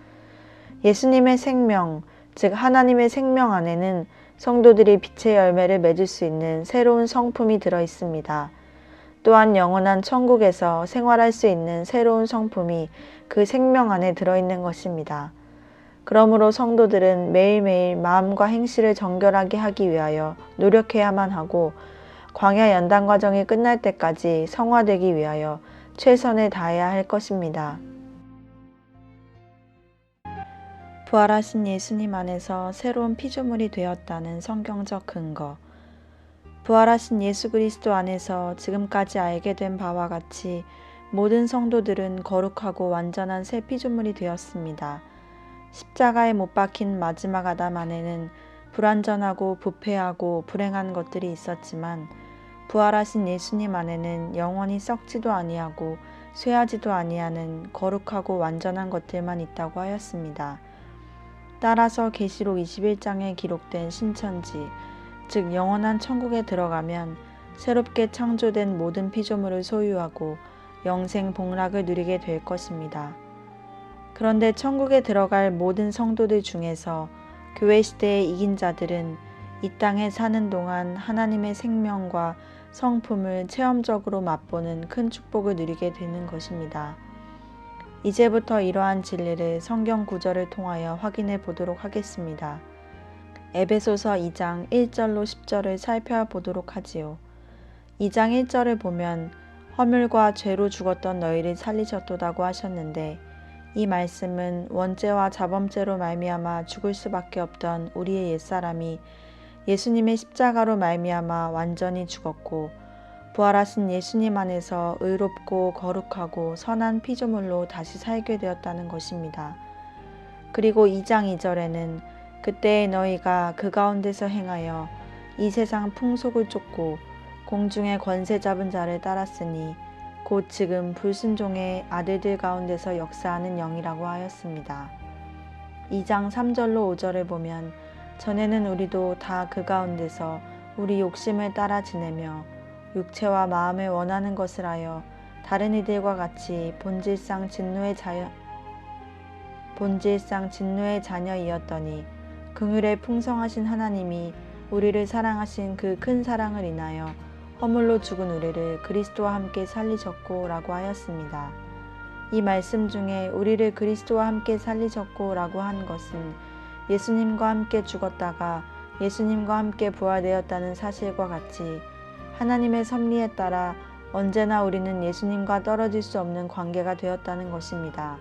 예수님의 생명, 즉 하나님의 생명 안에는 성도들이 빛의 열매를 맺을 수 있는 새로운 성품이 들어 있습니다. 또한 영원한 천국에서 생활할 수 있는 새로운 성품이 그 생명 안에 들어있는 것입니다. 그러므로 성도들은 매일매일 마음과 행실을 정결하게 하기 위하여 노력해야만 하고 광야 연단 과정이 끝날 때까지 성화되기 위하여 최선을 다해야 할 것입니다. 부활하신 예수님 안에서 새로운 피조물이 되었다는 성경적 근거. 부활하신 예수 그리스도 안에서 지금까지 알게 된 바와 같이 모든 성도들은 거룩하고 완전한 새 피조물이 되었습니다. 십자가에 못 박힌 마지막 아담 안에는 불완전하고 부패하고 불행한 것들이 있었지만 부활하신 예수님 안에는 영원히 썩지도 아니하고 쇠하지도 아니하는 거룩하고 완전한 것들만 있다고 하였습니다. 따라서 계시록 21장에 기록된 신천지, 즉 영원한 천국에 들어가면 새롭게 창조된 모든 피조물을 소유하고 영생 복락을 누리게 될 것입니다. 그런데 천국에 들어갈 모든 성도들 중에서 교회 시대의 이긴 자들은 이 땅에 사는 동안 하나님의 생명과 성품을 체험적으로 맛보는 큰 축복을 누리게 되는 것입니다. 이제부터 이러한 진리를 성경 구절을 통하여 확인해 보도록 하겠습니다. 에베소서 2장 1절로 10절을 살펴보도록 하지요. 2장 1절을 보면 허물과 죄로 죽었던 너희를 살리셨도다고 하셨는데 이 말씀은 원죄와 자범죄로 말미암아 죽을 수밖에 없던 우리의 옛사람이 예수님의 십자가로 말미암아 완전히 죽었고 부활하신 예수님 안에서 의롭고 거룩하고 선한 피조물로 다시 살게 되었다는 것입니다. 그리고 2장 2절에는 그때 너희가 그 가운데서 행하여 이 세상 풍속을 쫓고 공중의 권세 잡은 자를 따랐으니 곧 지금 불순종의 아들들 가운데서 역사하는 영이라고 하였습니다. 2장 3절로 5절을 보면 전에는 우리도 다 그 가운데서 우리 욕심을 따라 지내며 육체와 마음에 원하는 것을 하여 다른 이들과 같이 본질상 진노의 자녀이었더니 긍휼에 풍성하신 하나님이 우리를 사랑하신 그 큰 사랑을 인하여 허물로 죽은 우리를 그리스도와 함께 살리셨고 라고 하였습니다. 이 말씀 중에 우리를 그리스도와 함께 살리셨고 라고 한 것은 예수님과 함께 죽었다가 예수님과 함께 부활되었다는 사실과 같이 하나님의 섭리에 따라 언제나 우리는 예수님과 떨어질 수 없는 관계가 되었다는 것입니다.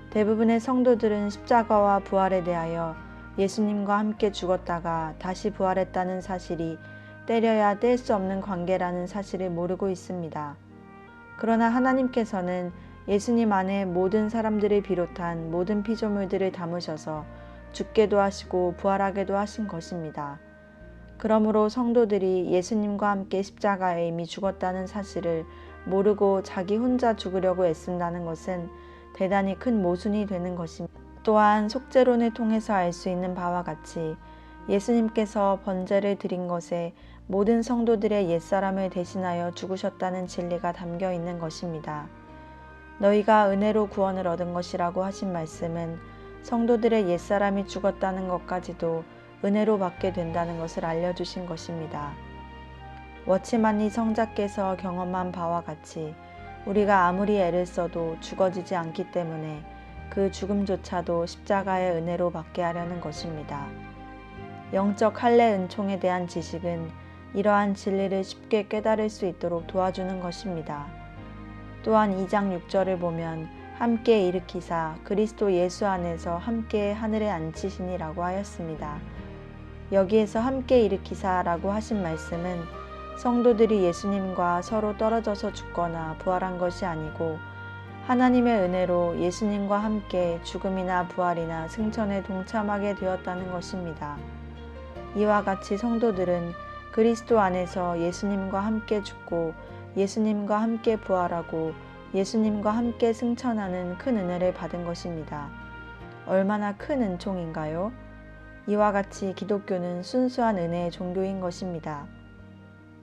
대부분의 성도들은 십자가와 부활에 대하여 예수님과 함께 죽었다가 다시 부활했다는 사실이 때려야 뗄 수 없는 관계라는 사실을 모르고 있습니다. 그러나 하나님께서는 예수님 안에 모든 사람들을 비롯한 모든 피조물들을 담으셔서 죽게도 하시고 부활하게도 하신 것입니다. 그러므로 성도들이 예수님과 함께 십자가에 이미 죽었다는 사실을 모르고 자기 혼자 죽으려고 애쓴다는 것은 대단히 큰 모순이 되는 것입니다. 또한 속죄론을 통해서 알 수 있는 바와 같이 예수님께서 번제를 드린 것에 모든 성도들의 옛사람을 대신하여 죽으셨다는 진리가 담겨 있는 것입니다. 너희가 은혜로 구원을 얻은 것이라고 하신 말씀은 성도들의 옛사람이 죽었다는 것까지도 은혜로 받게 된다는 것을 알려주신 것입니다. 워치만리 성자께서 경험한 바와 같이 우리가 아무리 애를 써도 죽어지지 않기 때문에 그 죽음조차도 십자가의 은혜로 받게 하려는 것입니다. 영적 할례 은총에 대한 지식은 이러한 진리를 쉽게 깨달을 수 있도록 도와주는 것입니다. 또한 2장 6절을 보면 함께 일으키사 그리스도 예수 안에서 함께 하늘에 앉히시니라고 하였습니다. 여기에서 함께 일으키사라고 하신 말씀은 성도들이 예수님과 서로 떨어져서 죽거나 부활한 것이 아니고 하나님의 은혜로 예수님과 함께 죽음이나 부활이나 승천에 동참하게 되었다는 것입니다. 이와 같이 성도들은 그리스도 안에서 예수님과 함께 죽고 예수님과 함께 부활하고 예수님과 함께 승천하는 큰 은혜를 받은 것입니다. 얼마나 큰 은총인가요? 이와 같이 기독교는 순수한 은혜의 종교인 것입니다.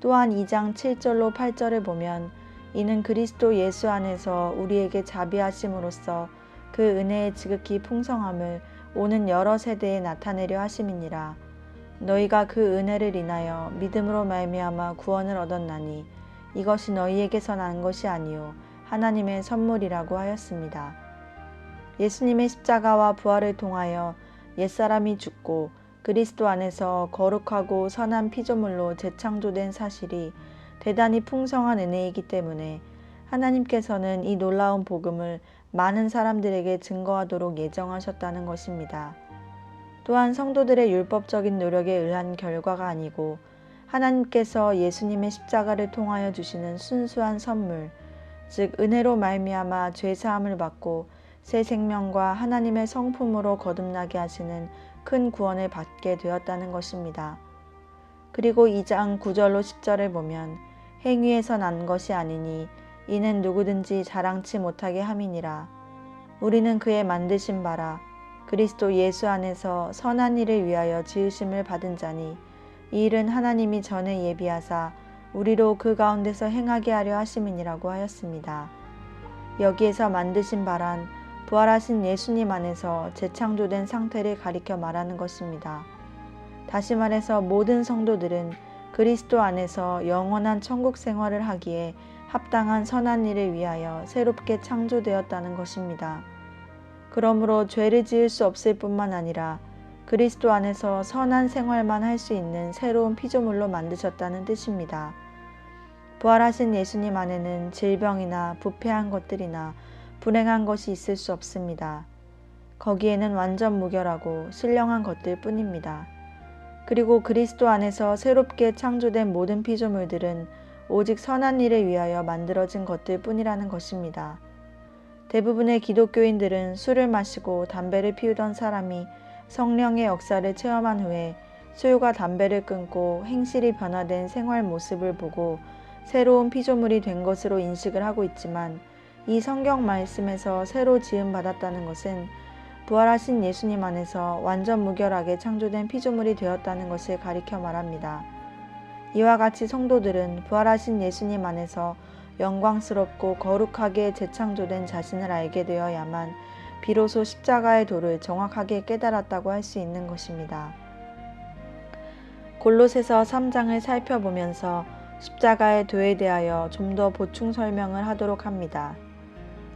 또한 2장 7절로 8절을 보면 이는 그리스도 예수 안에서 우리에게 자비하심으로써 그 은혜의 지극히 풍성함을 오는 여러 세대에 나타내려 하심이니라. 너희가 그 은혜를 인하여 믿음으로 말미암아 구원을 얻었나니 이것이 너희에게서 난 것이 아니요 하나님의 선물이라고 하였습니다. 예수님의 십자가와 부활을 통하여 옛사람이 죽고 그리스도 안에서 거룩하고 선한 피조물로 재창조된 사실이 대단히 풍성한 은혜이기 때문에 하나님께서는 이 놀라운 복음을 많은 사람들에게 증거하도록 예정하셨다는 것입니다. 또한 성도들의 율법적인 노력에 의한 결과가 아니고 하나님께서 예수님의 십자가를 통하여 주시는 순수한 선물, 즉 은혜로 말미암아 죄사함을 받고 새 생명과 하나님의 성품으로 거듭나게 하시는 큰 구원을 받게 되었다는 것입니다. 그리고 2장 9절로 10절을 보면 행위에서 난 것이 아니니 이는 누구든지 자랑치 못하게 함이니라. 우리는 그의 만드신 바라 그리스도 예수 안에서 선한 일을 위하여 지으심을 받은 자니 이 일은 하나님이 전에 예비하사 우리로 그 가운데서 행하게 하려 하심이니라고 하였습니다. 여기에서 만드신 바란 부활하신 예수님 안에서 재창조된 상태를 가리켜 말하는 것입니다. 다시 말해서 모든 성도들은 그리스도 안에서 영원한 천국 생활을 하기에 합당한 선한 일을 위하여 새롭게 창조되었다는 것입니다. 그러므로 죄를 지을 수 없을 뿐만 아니라 그리스도 안에서 선한 생활만 할 수 있는 새로운 피조물로 만드셨다는 뜻입니다. 부활하신 예수님 안에는 질병이나 부패한 것들이나 불행한 것이 있을 수 없습니다. 거기에는 완전 무결하고 신령한 것들 뿐입니다. 그리고 그리스도 안에서 새롭게 창조된 모든 피조물들은 오직 선한 일을 위하여 만들어진 것들 뿐이라는 것입니다. 대부분의 기독교인들은 술을 마시고 담배를 피우던 사람이 성령의 역사를 체험한 후에 술과 담배를 끊고 행실이 변화된 생활 모습을 보고 새로운 피조물이 된 것으로 인식을 하고 있지만, 이 성경 말씀에서 새로 지음받았다는 것은 부활하신 예수님 안에서 완전 무결하게 창조된 피조물이 되었다는 것을 가리켜 말합니다. 이와 같이 성도들은 부활하신 예수님 안에서 영광스럽고 거룩하게 재창조된 자신을 알게 되어야만 비로소 십자가의 도를 정확하게 깨달았다고 할 수 있는 것입니다. 골로새서 3장을 살펴보면서 십자가의 도에 대하여 좀 더 보충 설명을 하도록 합니다.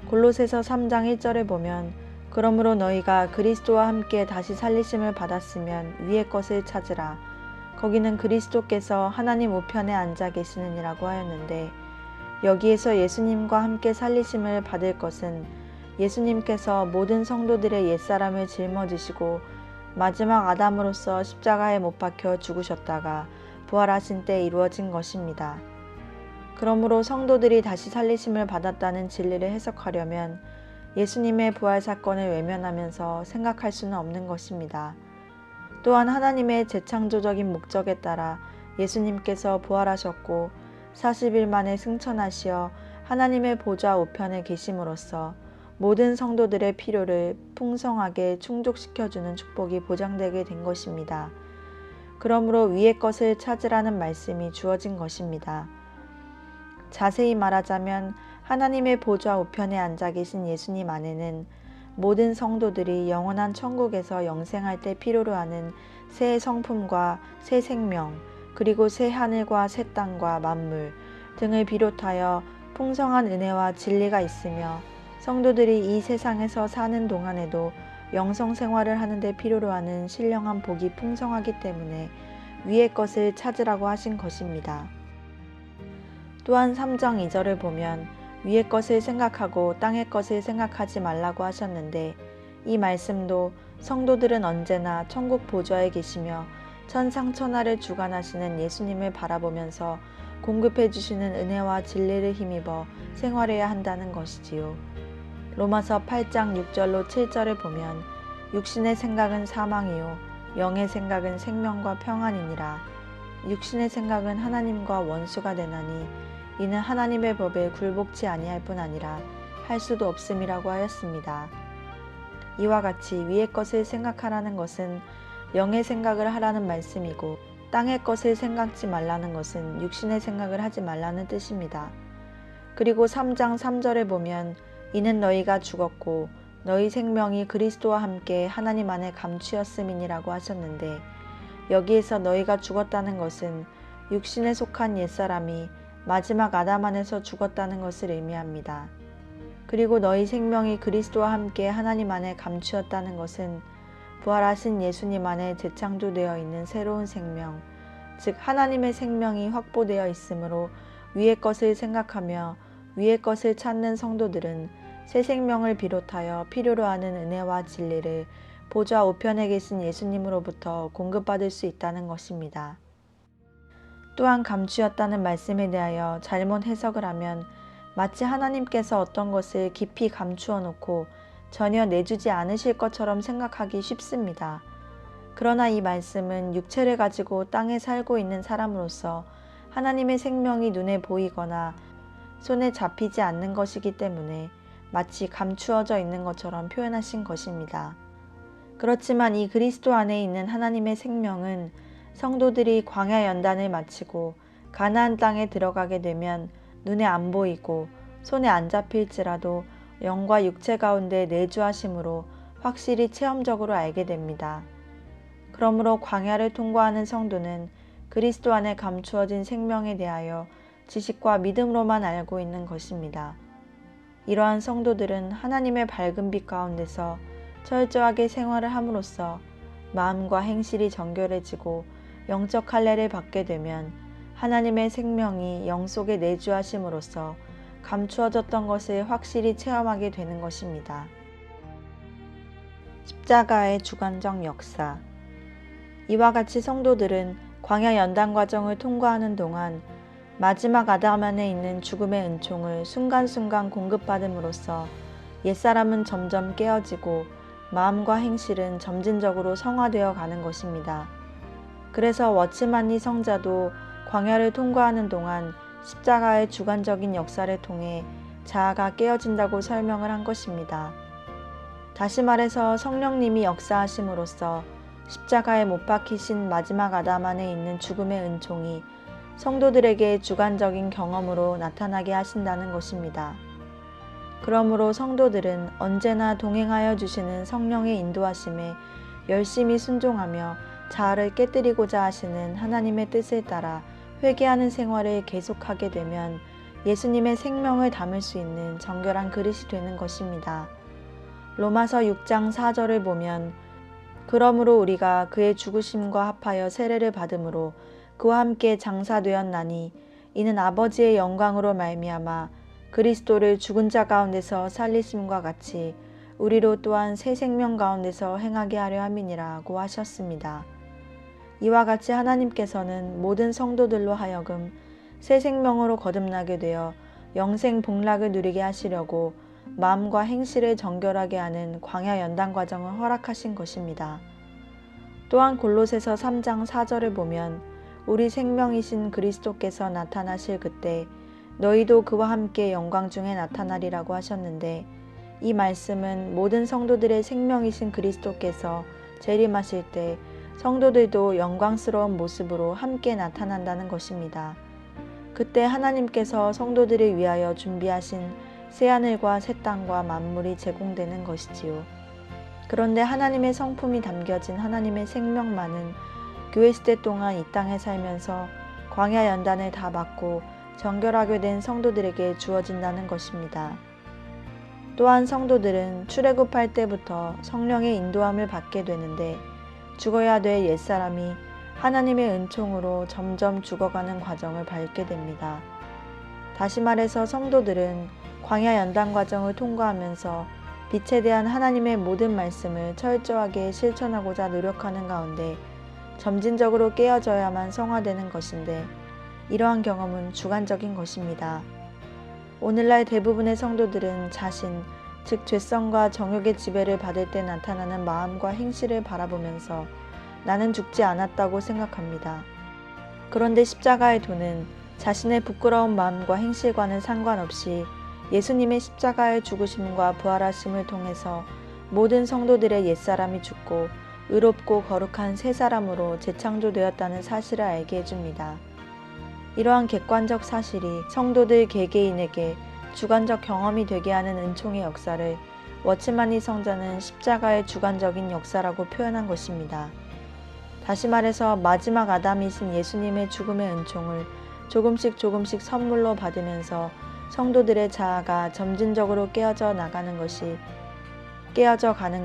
골로새서 3장 1절을 보면, 그러므로 너희가 그리스도와 함께 다시 살리심을 받았으면 위의 것을 찾으라. 거기는 그리스도께서 하나님 우편에 앉아 계시느니라고 하였는데, 여기에서 예수님과 함께 살리심을 받을 것은 예수님께서 모든 성도들의 옛사람을 짊어지시고 마지막 아담으로서 십자가에 못 박혀 죽으셨다가 부활하신 때 이루어진 것입니다. 그러므로 성도들이 다시 살리심을 받았다는 진리를 해석하려면 예수님의 부활 사건을 외면하면서 생각할 수는 없는 것입니다. 또한 하나님의 재창조적인 목적에 따라 예수님께서 부활하셨고 40일 만에 승천하시어 하나님의 보좌 우편에 계심으로써 모든 성도들의 필요를 풍성하게 충족시켜주는 축복이 보장되게 된 것입니다. 그러므로 위의 것을 찾으라는 말씀이 주어진 것입니다. 자세히 말하자면 하나님의 보좌 우편에 앉아 계신 예수님 안에는 모든 성도들이 영원한 천국에서 영생할 때 필요로 하는 새 성품과 새 생명, 그리고 새 하늘과 새 땅과 만물 등을 비롯하여 풍성한 은혜와 진리가 있으며, 성도들이 이 세상에서 사는 동안에도 영성 생활을 하는 데 필요로 하는 신령한 복이 풍성하기 때문에 위의 것을 찾으라고 하신 것입니다. 또한 3장 2절을 보면 위의 것을 생각하고 땅의 것을 생각하지 말라고 하셨는데, 이 말씀도 성도들은 언제나 천국 보좌에 계시며 천상천하를 주관하시는 예수님을 바라보면서 공급해 주시는 은혜와 진리를 힘입어 생활해야 한다는 것이지요. 로마서 8장 6절로 7절을 보면 육신의 생각은 사망이요 영의 생각은 생명과 평안이니라. 육신의 생각은 하나님과 원수가 되나니 이는 하나님의 법에 굴복치 아니할 뿐 아니라 할 수도 없음이라고 하였습니다. 이와 같이 위의 것을 생각하라는 것은 영의 생각을 하라는 말씀이고, 땅의 것을 생각지 말라는 것은 육신의 생각을 하지 말라는 뜻입니다. 그리고 3장 3절에 보면 이는 너희가 죽었고 너희 생명이 그리스도와 함께 하나님 안에 감추었음이니라고 하셨는데, 여기에서 너희가 죽었다는 것은 육신에 속한 옛사람이 마지막 아담 안에서 죽었다는 것을 의미합니다. 그리고 너희 생명이 그리스도와 함께 하나님 안에 감추었다는 것은 부활하신 예수님 안에 재창조되어 있는 새로운 생명, 즉 하나님의 생명이 확보되어 있으므로 위의 것을 생각하며 위의 것을 찾는 성도들은 새 생명을 비롯하여 필요로 하는 은혜와 진리를 보좌 우편에 계신 예수님으로부터 공급받을 수 있다는 것입니다. 또한 감추었다는 말씀에 대하여 잘못 해석을 하면 마치 하나님께서 어떤 것을 깊이 감추어 놓고 전혀 내주지 않으실 것처럼 생각하기 쉽습니다. 그러나 이 말씀은 육체를 가지고 땅에 살고 있는 사람으로서 하나님의 생명이 눈에 보이거나 손에 잡히지 않는 것이기 때문에 마치 감추어져 있는 것처럼 표현하신 것입니다. 그렇지만 이 그리스도 안에 있는 하나님의 생명은 성도들이 광야 연단을 마치고 가나안 땅에 들어가게 되면 눈에 안 보이고 손에 안 잡힐지라도 영과 육체 가운데 내주하심으로 확실히 체험적으로 알게 됩니다. 그러므로 광야를 통과하는 성도는 그리스도 안에 감추어진 생명에 대하여 지식과 믿음으로만 알고 있는 것입니다. 이러한 성도들은 하나님의 밝은 빛 가운데서 철저하게 생활을 함으로써 마음과 행실이 정결해지고 영적 할례를 받게 되면 하나님의 생명이 영 속에 내주하심으로써 감추어졌던 것을 확실히 체험하게 되는 것입니다. 십자가의 주관적 역사. 이와 같이 성도들은 광야 연단 과정을 통과하는 동안 마지막 아담 안에 있는 죽음의 은총을 순간순간 공급받음으로써 옛사람은 점점 깨어지고 마음과 행실은 점진적으로 성화되어 가는 것입니다. 그래서 워츠만니 성자도 광야를 통과하는 동안 십자가의 주관적인 역사를 통해 자아가 깨어진다고 설명을 한 것입니다. 다시 말해서 성령님이 역사하심으로써 십자가에 못 박히신 마지막 아담 안에 있는 죽음의 은총이 성도들에게 주관적인 경험으로 나타나게 하신다는 것입니다. 그러므로 성도들은 언제나 동행하여 주시는 성령의 인도하심에 열심히 순종하며 자아를 깨뜨리고자 하시는 하나님의 뜻을 따라 회개하는 생활을 계속하게 되면 예수님의 생명을 담을 수 있는 정결한 그릇이 되는 것입니다. 로마서 6장 4절을 보면 그러므로 우리가 그의 죽으심과 합하여 세례를 받음으로 그와 함께 장사되었나니 이는 아버지의 영광으로 말미암아 그리스도를 죽은 자 가운데서 살리심과 같이 우리로 또한 새 생명 가운데서 행하게 하려 함이니라고 하셨습니다. 이와 같이 하나님께서는 모든 성도들로 하여금 새 생명으로 거듭나게 되어 영생 복락을 누리게 하시려고 마음과 행실을 정결하게 하는 광야 연단 과정을 허락하신 것입니다. 또한 골로새서 3장 4절을 보면 우리 생명이신 그리스도께서 나타나실 그때 너희도 그와 함께 영광 중에 나타나리라고 하셨는데 이 말씀은 모든 성도들의 생명이신 그리스도께서 재림하실 때 성도들도 영광스러운 모습으로 함께 나타난다는 것입니다. 그때 하나님께서 성도들을 위하여 준비하신 새하늘과 새 땅과 만물이 제공되는 것이지요. 그런데 하나님의 성품이 담겨진 하나님의 생명만은 교회 시대 동안 이 땅에 살면서 광야 연단을 다 받고 정결하게 된 성도들에게 주어진다는 것입니다. 또한 성도들은 출애굽할 때부터 성령의 인도함을 받게 되는데 죽어야 될 옛사람이 하나님의 은총으로 점점 죽어가는 과정을 밟게 됩니다. 다시 말해서 성도들은 광야 연단 과정을 통과하면서 빛에 대한 하나님의 모든 말씀을 철저하게 실천하고자 노력하는 가운데 점진적으로 깨어져야만 성화되는 것인데 이러한 경험은 주관적인 것입니다. 오늘날 대부분의 성도들은 자신, 즉 죄성과 정욕의 지배를 받을 때 나타나는 마음과 행실을 바라보면서 나는 죽지 않았다고 생각합니다. 그런데 십자가의 도는 자신의 부끄러운 마음과 행실과는 상관없이 예수님의 십자가의 죽으심과 부활하심을 통해서 모든 성도들의 옛사람이 죽고 의롭고 거룩한 새 사람으로 재창조되었다는 사실을 알게 해줍니다. 이러한 객관적 사실이 성도들 개개인에게 주관적 경험이 되게 하는 은총의 역사를 워츠만니 성자는 십자가의 주관적인 역사라고 표현한 것입니다. 다시 말해서 마지막 아담이신 예수님의 죽음의 은총을 조금씩 선물로 받으면서 성도들의 자아가 점진적으로 깨어져 가는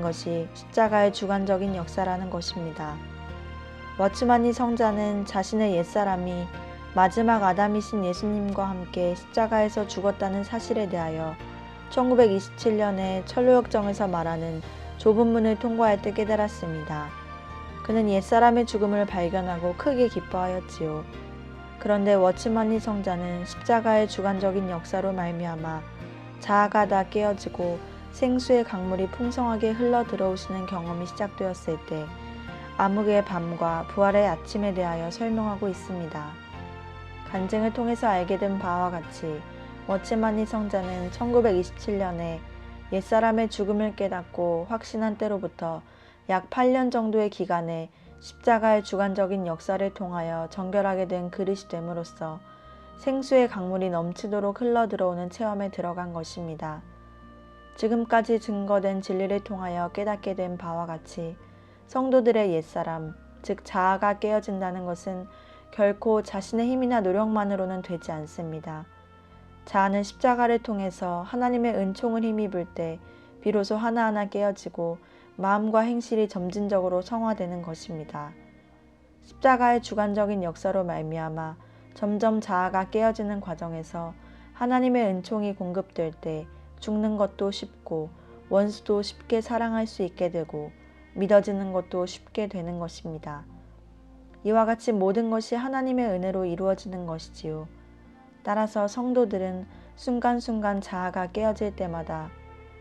것이 십자가의 주관적인 역사라는 것입니다. 워츠만니 성자는 자신의 옛사람이 마지막 아담이신 예수님과 함께 십자가에서 죽었다는 사실에 대하여 1927년에 천로역정에서 말하는 좁은 문을 통과할 때 깨달았습니다. 그는 옛사람의 죽음을 발견하고 크게 기뻐하였지요. 그런데 워츠만니 성자는 십자가의 주관적인 역사로 말미암아 자아가 다 깨어지고 생수의 강물이 풍성하게 흘러 들어오시는 경험이 시작되었을 때 암흑의 밤과 부활의 아침에 대하여 설명하고 있습니다. 간증을 통해서 알게 된 바와 같이 워츠만니 성자는 1927년에 옛사람의 죽음을 깨닫고 확신한 때로부터 약 8년 정도의 기간에 십자가의 주관적인 역사를 통하여 정결하게 된 그릇이 됨으로써 생수의 강물이 넘치도록 흘러들어오는 체험에 들어간 것입니다. 지금까지 증거된 진리를 통하여 깨닫게 된 바와 같이 성도들의 옛사람, 즉 자아가 깨어진다는 것은 결코 자신의 힘이나 노력만으로는 되지 않습니다. 자아는 십자가를 통해서 하나님의 은총을 힘입을 때 비로소 하나하나 깨어지고 마음과 행실이 점진적으로 성화되는 것입니다. 십자가의 주관적인 역사로 말미암아 점점 자아가 깨어지는 과정에서 하나님의 은총이 공급될 때 죽는 것도 쉽고 원수도 쉽게 사랑할 수 있게 되고 믿어지는 것도 쉽게 되는 것입니다. 이와 같이 모든 것이 하나님의 은혜로 이루어지는 것이지요. 따라서 성도들은 순간순간 자아가 깨어질 때마다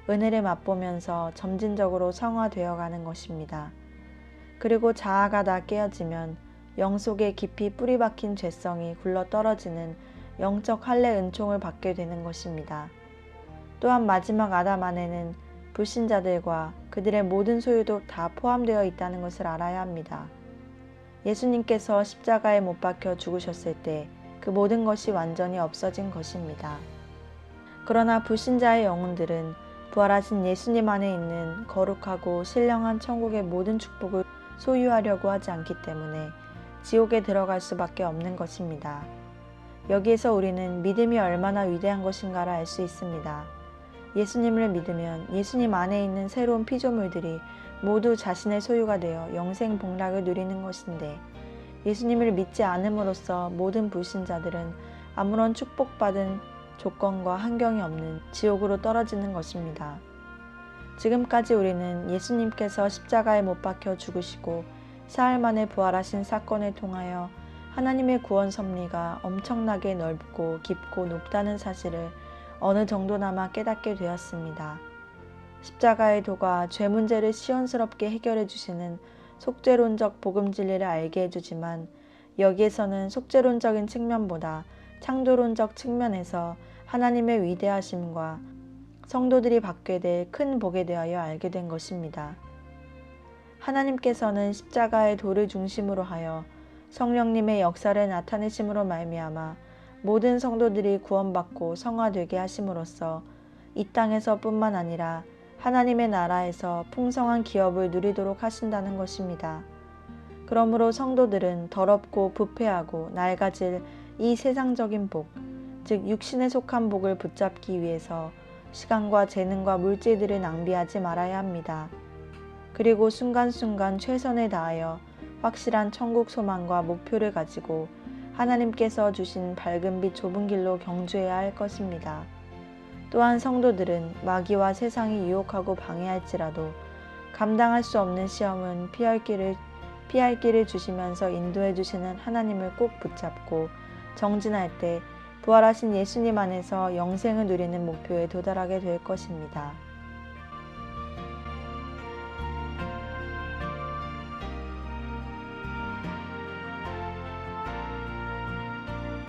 은혜를 맛보면서 점진적으로 성화되어 가는 것입니다. 그리고 자아가 다 깨어지면 영 속에 깊이 뿌리 박힌 죄성이 굴러 떨어지는 영적 할례 은총을 받게 되는 것입니다. 또한 마지막 아담 안에는 불신자들과 그들의 모든 소유도 다 포함되어 있다는 것을 알아야 합니다. 예수님께서 십자가에 못 박혀 죽으셨을 때 그 모든 것이 완전히 없어진 것입니다. 그러나 불신자의 영혼들은 부활하신 예수님 안에 있는 거룩하고 신령한 천국의 모든 축복을 소유하려고 하지 않기 때문에 지옥에 들어갈 수밖에 없는 것입니다. 여기에서 우리는 믿음이 얼마나 위대한 것인가를 알 수 있습니다. 예수님을 믿으면 예수님 안에 있는 새로운 피조물들이 모두 자신의 소유가 되어 영생 복락을 누리는 것인데, 예수님을 믿지 않음으로써 모든 불신자들은 아무런 축복받은 조건과 환경이 없는 지옥으로 떨어지는 것입니다. 지금까지 우리는 예수님께서 십자가에 못 박혀 죽으시고 사흘 만에 부활하신 사건을 통하여 하나님의 구원 섭리가 엄청나게 넓고 깊고 높다는 사실을 어느 정도나마 깨닫게 되었습니다. 십자가의 도가 죄 문제를 시원스럽게 해결해 주시는 속죄론적 복음 진리를 알게 해주지만, 여기에서는 속죄론적인 측면보다 창조론적 측면에서 하나님의 위대하심과 성도들이 받게 될 큰 복에 대하여 알게 된 것입니다. 하나님께서는 십자가의 도를 중심으로 하여 성령님의 역사를 나타내심으로 말미암아 모든 성도들이 구원받고 성화되게 하심으로써 이 땅에서 뿐만 아니라 하나님의 나라에서 풍성한 기업을 누리도록 하신다는 것입니다. 그러므로 성도들은 더럽고 부패하고 낡아질 이 세상적인 복, 즉 육신에 속한 복을 붙잡기 위해서 시간과 재능과 물질들을 낭비하지 말아야 합니다. 그리고 순간순간 최선을 다하여 확실한 천국 소망과 목표를 가지고 하나님께서 주신 밝은 빛 좁은 길로 경주해야 할 것입니다. 또한 성도들은 마귀와 세상이 유혹하고 방해할지라도 감당할 수 없는 시험은 피할 길을 주시면서 인도해 주시는 하나님을 꼭 붙잡고 정진할 때 부활하신 예수님 안에서 영생을 누리는 목표에 도달하게 될 것입니다.